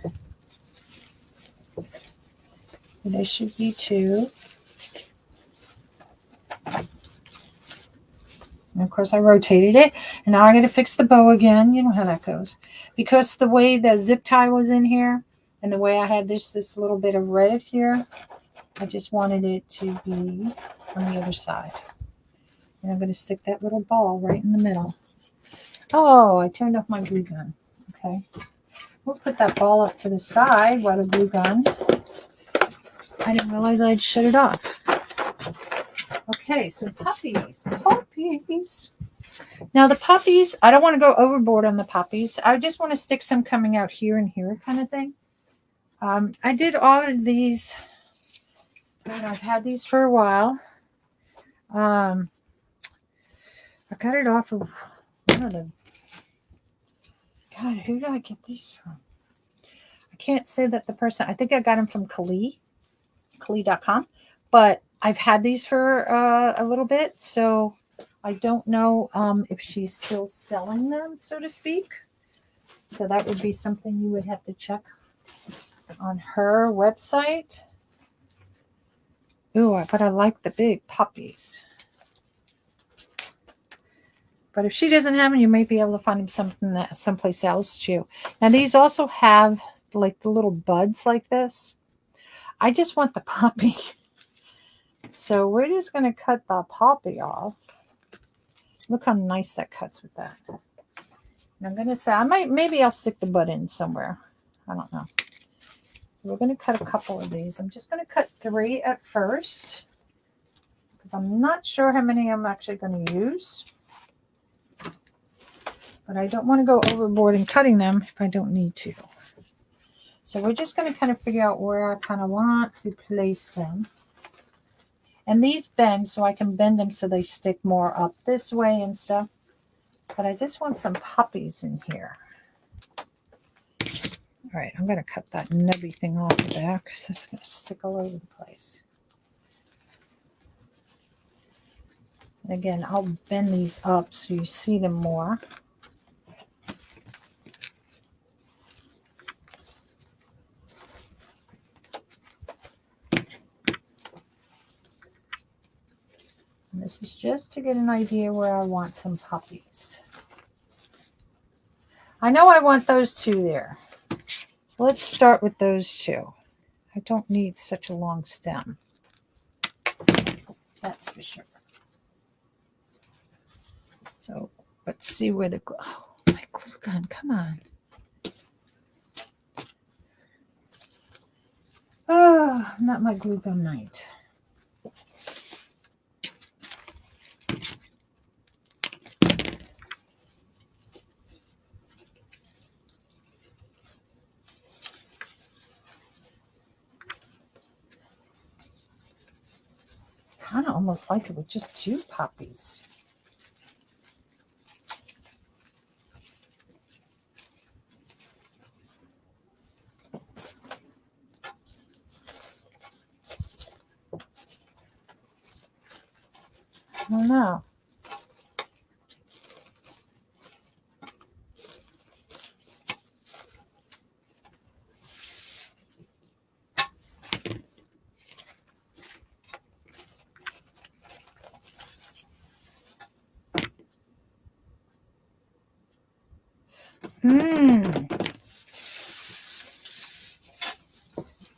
They should be too. And of course I rotated it, and now I got to fix the bow again. You know how that goes. Because the way the zip tie was in here, and the way I had this little bit of red here, I just wanted it to be on the other side. And I'm going to stick that little ball right in the middle. Oh, I turned off my glue gun. Okay. We'll put that ball up to the side while the glue gun. I didn't realize I'd shut it off. Okay, so poppies. Poppies. Now the poppies, I don't want to go overboard on the poppies. I just want to stick some coming out here and here kind of thing. I did all of these. God, I've had these for a while. I got it off of one of them. God, who did I get these from? I can't say that the person, I think I got them from Kali.com, but I've had these for a little bit, so I don't know if she's still selling them, so to speak. So that would be something you would have to check on her website. Ooh, but I like the big poppies. But if she doesn't have them, you might be able to find them something that someplace else too. Now these also have like the little buds like this. I just want the poppy. So we're just going to cut the poppy off. Look how nice that cuts with that. And I'm going to say, maybe I'll stick the bud in somewhere. I don't know. So we're going to cut a couple of these. I'm just going to cut 3 at first, because I'm not sure how many I'm actually going to use. But I don't want to go overboard in cutting them if I don't need to. So we're just going to kind of figure out where I kind of want to place them. And these bend, so I can bend them so they stick more up this way and stuff. But I just want some poppies in here. All right, I'm going to cut that nubby thing off the back because it's going to stick all over the place. And again, I'll bend these up so you see them more. And this is just to get an idea where I want some poppies. I know I want those 2 there. So let's start with those 2. I don't need such a long stem. That's for sure. So let's see where the glue, oh, my glue gun, come on. Oh, not my glue gun night. Kind of almost like it with just 2 poppies. I don't know.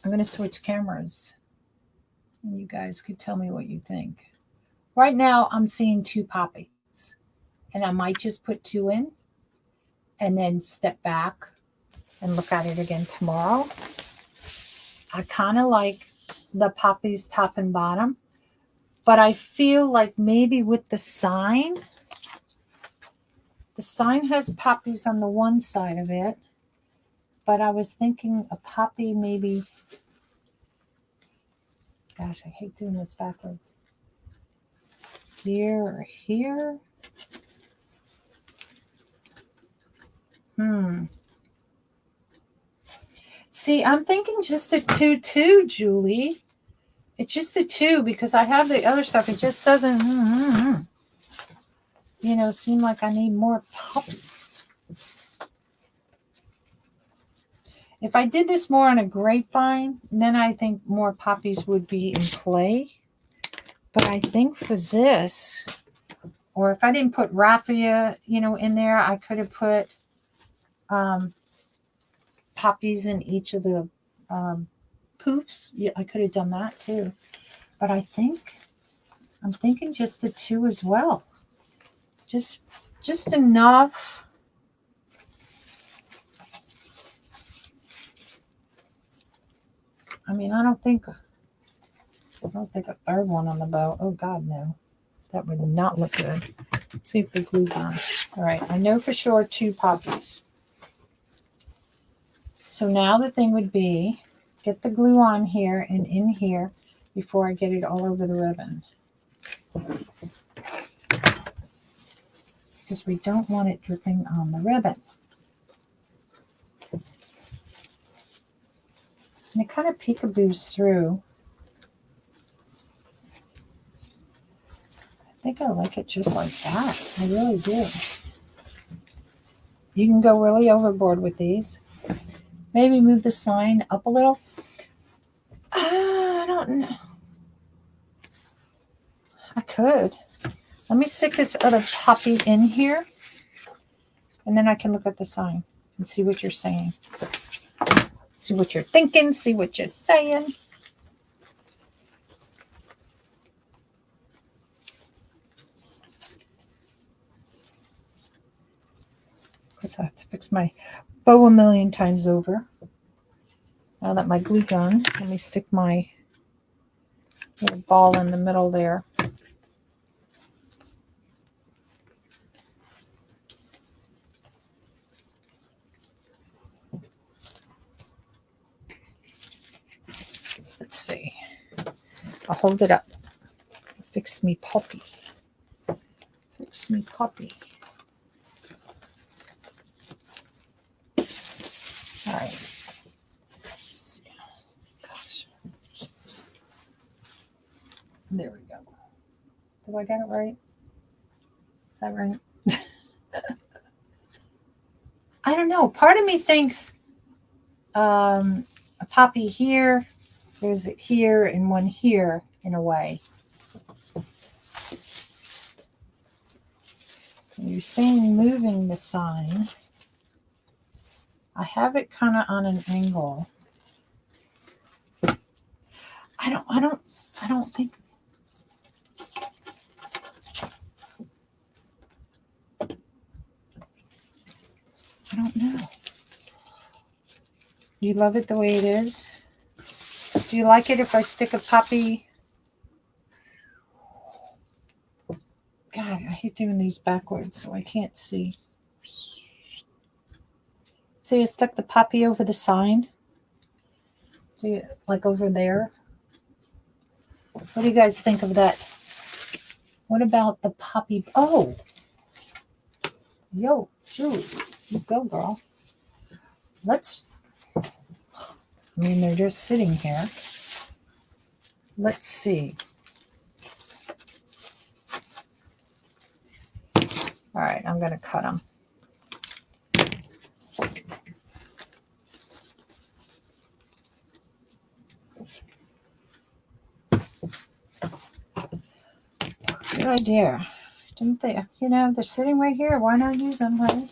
I'm going to switch cameras and you guys could tell me what you think. Right now I'm seeing 2 poppies and I might just put 2 in and then step back and look at it again tomorrow. I kind of like the poppies top and bottom, but I feel like maybe with the sign has poppies on the one side of it, but I was thinking a poppy maybe, gosh, I hate doing this backwards, here or here. See, I'm thinking just the 2, Julie. It's just the 2 because I have the other stuff. It just doesn't, seem like I need more poppies. If I did this more on a grapevine, then I think more poppies would be in play. But I think for this, or if I didn't put raffia, in there, I could have put poppies in each of the poofs. Yeah, I could have done that too. But I'm thinking just the 2 as well. Just enough. I mean, I don't think a 3rd one on the bow. Oh God, no. That would not look good. Let's see if the glue on. All right, I know for sure 2 poppies. So now the thing would be, get the glue on here and in here before I get it all over the ribbon. Because we don't want it dripping on the ribbon. And it kind of peekaboos through. I think I like it just like that. I really do. You can go really overboard with these. Maybe move the sign up a little. I don't know. I could. Let me stick this other poppy in here. And then I can look at the sign and see what you're saying. See what you're thinking. See what you're saying. Of course, I have to fix my bow a million times over. Now that my glue gun, let me stick my little ball in the middle there. Let's see. I'll hold it up. Fix me poppy. Fix me poppy. All right. Let's see. Gosh. There we go. Do I get it right? Is that right? I don't know. Part of me thinks a poppy here, there's it here and one here in a way. And you're saying moving the sign. I have it kind of on an angle. I don't think. You love it the way it is? Do you like it if I stick a puppy? God, I hate doing these backwards, so I can't see. See, I stuck the puppy over the sign. Do you, like over there? What do you guys think of that? What about the puppy? Oh! Yo, Julie, you go, girl. Let's, I mean, they're just sitting here. Let's see. All right, I'm going to cut them. Good idea. Didn't they? You know, they're sitting right here. Why not use them, right?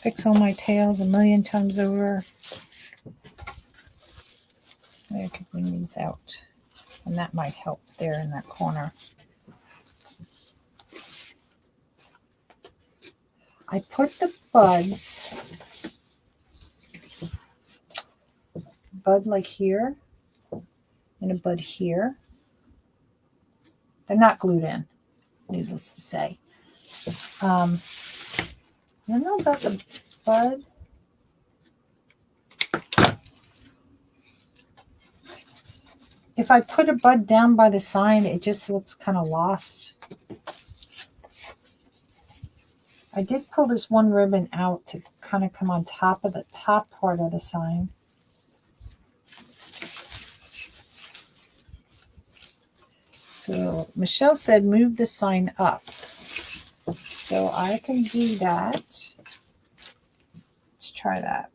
Fix all my tails a million times over. I could bring these out, and that might help there in that corner. I put the buds, bud like here, and a bud here. They're not glued in, needless to say. I don't know about the bud. If I put a bud down by the sign, it just looks kind of lost. I did pull this one ribbon out to kind of come on top of the top part of the sign. So Michelle said move the sign up. So I can do that. Let's try that.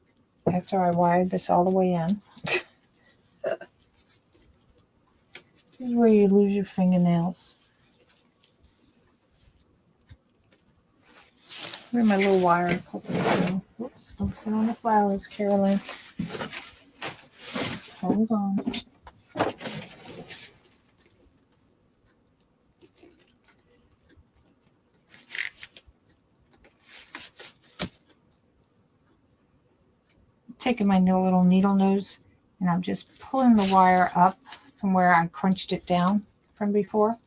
After I wired this all the way in. This is where you lose your fingernails. Where's my little wire? Oops, I'm sitting on the flowers, Carolynne. Hold on. Taking my little needle nose and I'm just pulling the wire up from where I crunched it down from before.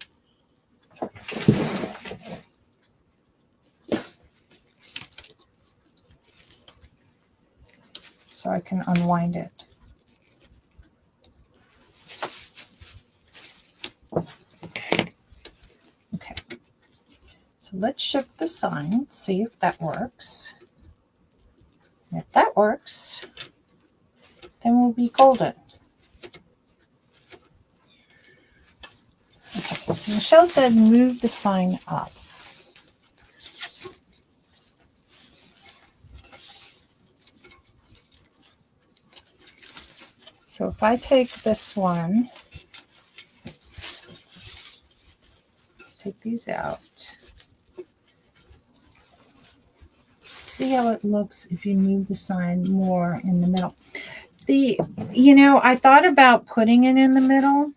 So I can unwind it. Okay. So let's shift the sign, see if that works. And if that works, then we'll be golden. Okay, so Michelle said move the sign up. So if I take this one, let's take these out. See how it looks if you move the sign more in the middle. You know, I thought about putting it in the middle.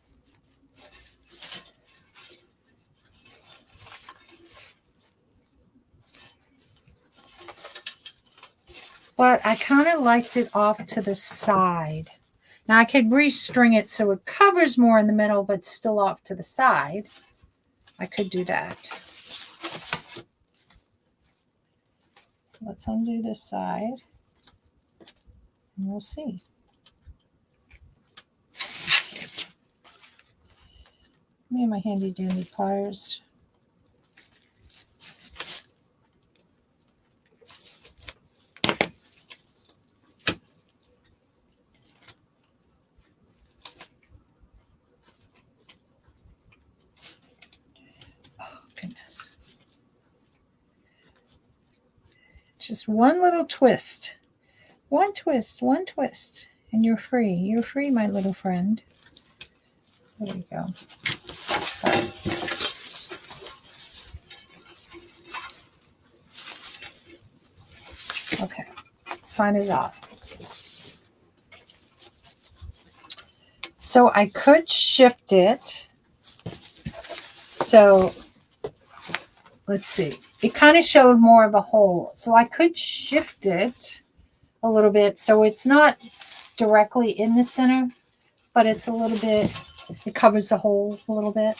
But I kind of liked it off to the side. Now I could restring it so it covers more in the middle, but still off to the side. I could do that. Let's undo this side. And we'll see. Me and my handy dandy pliers. Just one little twist. One twist, and you're free. You're free, my little friend. There we go. Right. Okay, sign it off. So I could shift it. So let's see. It kind of showed more of a hole. So I could shift it a little bit so it's not directly in the center, but it's a little bit, it covers the hole a little bit,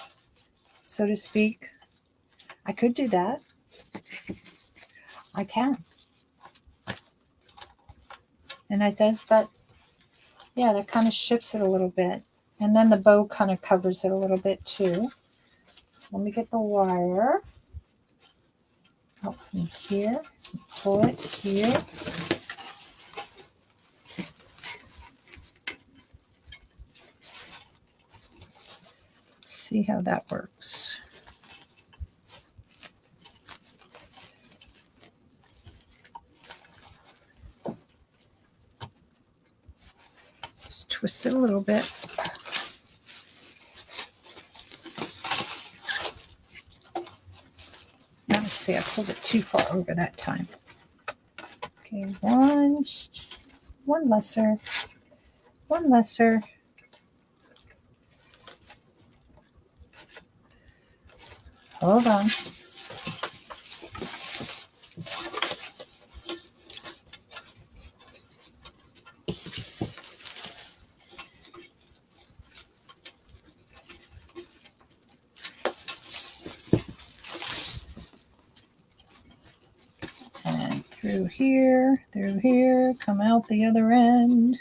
so to speak. I could do that. I can. And it does that. Yeah, that kind of shifts it a little bit. And then the bow kind of covers it a little bit too. So let me get the wire out from here. Pull it here. See how that works. Just twist it a little bit. Now let's see, I pulled it too far over that time. Okay, one lesser, one lesser. Hold on. And through here, come out the other end.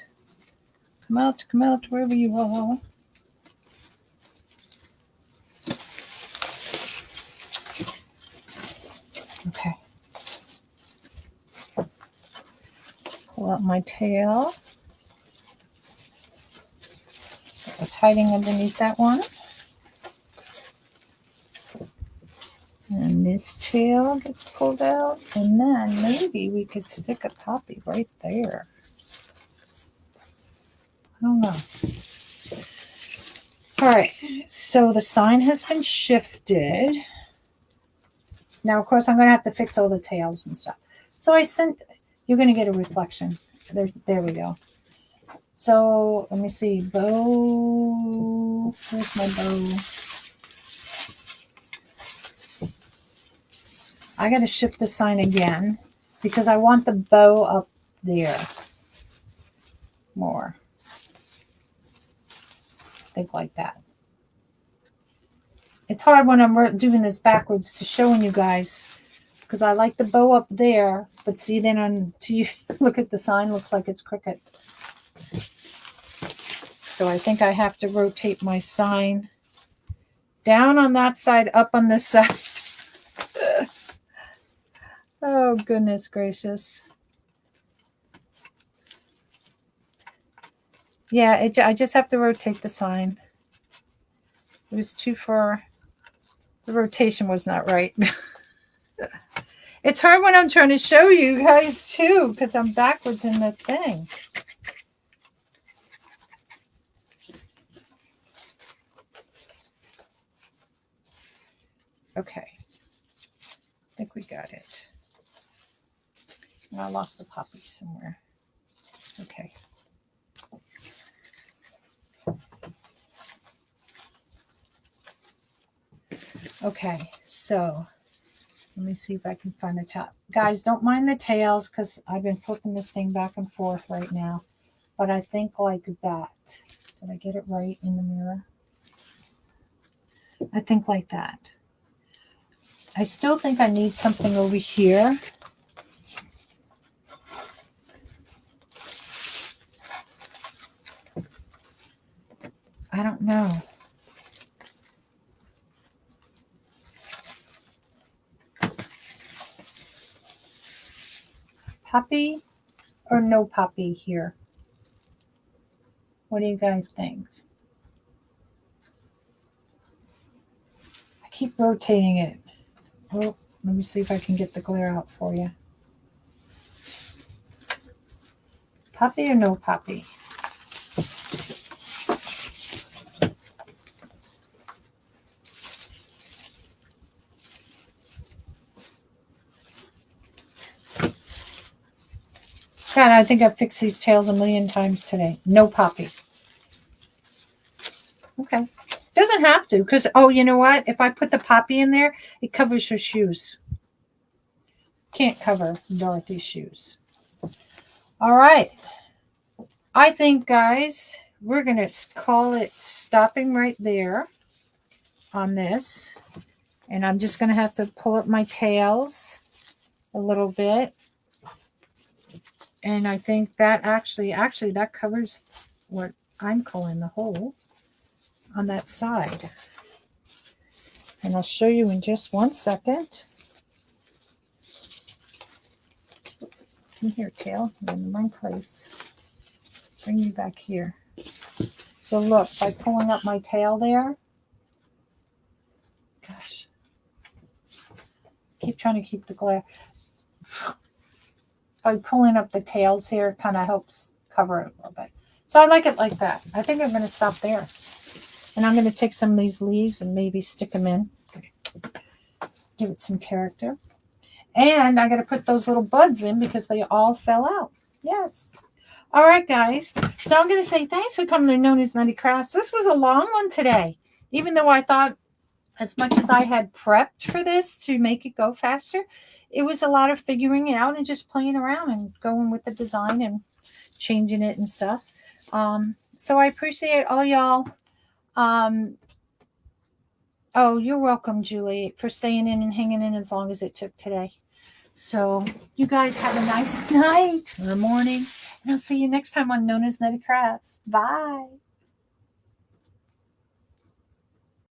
Come out, wherever you are. Okay. Pull out my tail. It's hiding underneath that one. And this tail gets pulled out. And then maybe we could stick a poppy right there. I don't know. All right. So the sign has been shifted. Now, of course, I'm going to have to fix all the tails and stuff. So you're going to get a reflection. There we go. So let me see. Bow. Where's my bow? I got to shift the sign again because I want the bow up there more. Think like that. It's hard when I'm doing this backwards to showing you guys because I like the bow up there, but see then until you look at the sign, looks like it's crooked. So I think I have to rotate my sign down on that side, up on this side. Oh, goodness gracious. Yeah, I just have to rotate the sign. It was too far. The rotation was not right. It's hard when I'm trying to show you guys too, because I'm backwards in the thing. Okay. I think we got it. And I lost the poppy somewhere. Okay. Okay, so let me see if I can find the top. Guys, don't mind the tails because I've been flipping this thing back and forth right now. But I think like that. Did I get it right in the mirror? I think like that. I still think I need something over here. I don't know. Poppy or no poppy here? What do you guys think? I keep rotating it. Oh, let me see if I can get the glare out for you. Poppy or no poppy? God, I think I've fixed these tails a million times today. No poppy. Okay. Doesn't have to, because, oh, you know what? If I put the poppy in there, it covers her shoes. Can't cover Dorothy's shoes. All right. I think, guys, we're going to call it stopping right there on this. And I'm just going to have to pull up my tails a little bit. And I think that actually that covers what I'm calling the hole on that side. And I'll show you in just 1 second. Come here, tail. You're in the wrong place. Bring you back here. So look, by pulling up my tail there. Gosh. Keep trying to keep the glare. By pulling up the tails here, kind of helps cover it a little bit. So I like it like that. I think I'm going to stop there. And I'm going to take some of these leaves and maybe stick them in. Give it some character. And I got to put those little buds in because they all fell out. Yes. All right, guys. So I'm going to say thanks for coming to NonnasNuttykrafts. This was a long one today. Even though I thought as much as I had prepped for this to make it go faster, it was a lot of figuring it out and just playing around and going with the design and changing it and stuff. So I appreciate all y'all. Oh, you're welcome, Julie, for staying in and hanging in as long as it took today. So you guys have a nice night or morning, and I'll see you next time on NonnasNuttykrafts. Bye.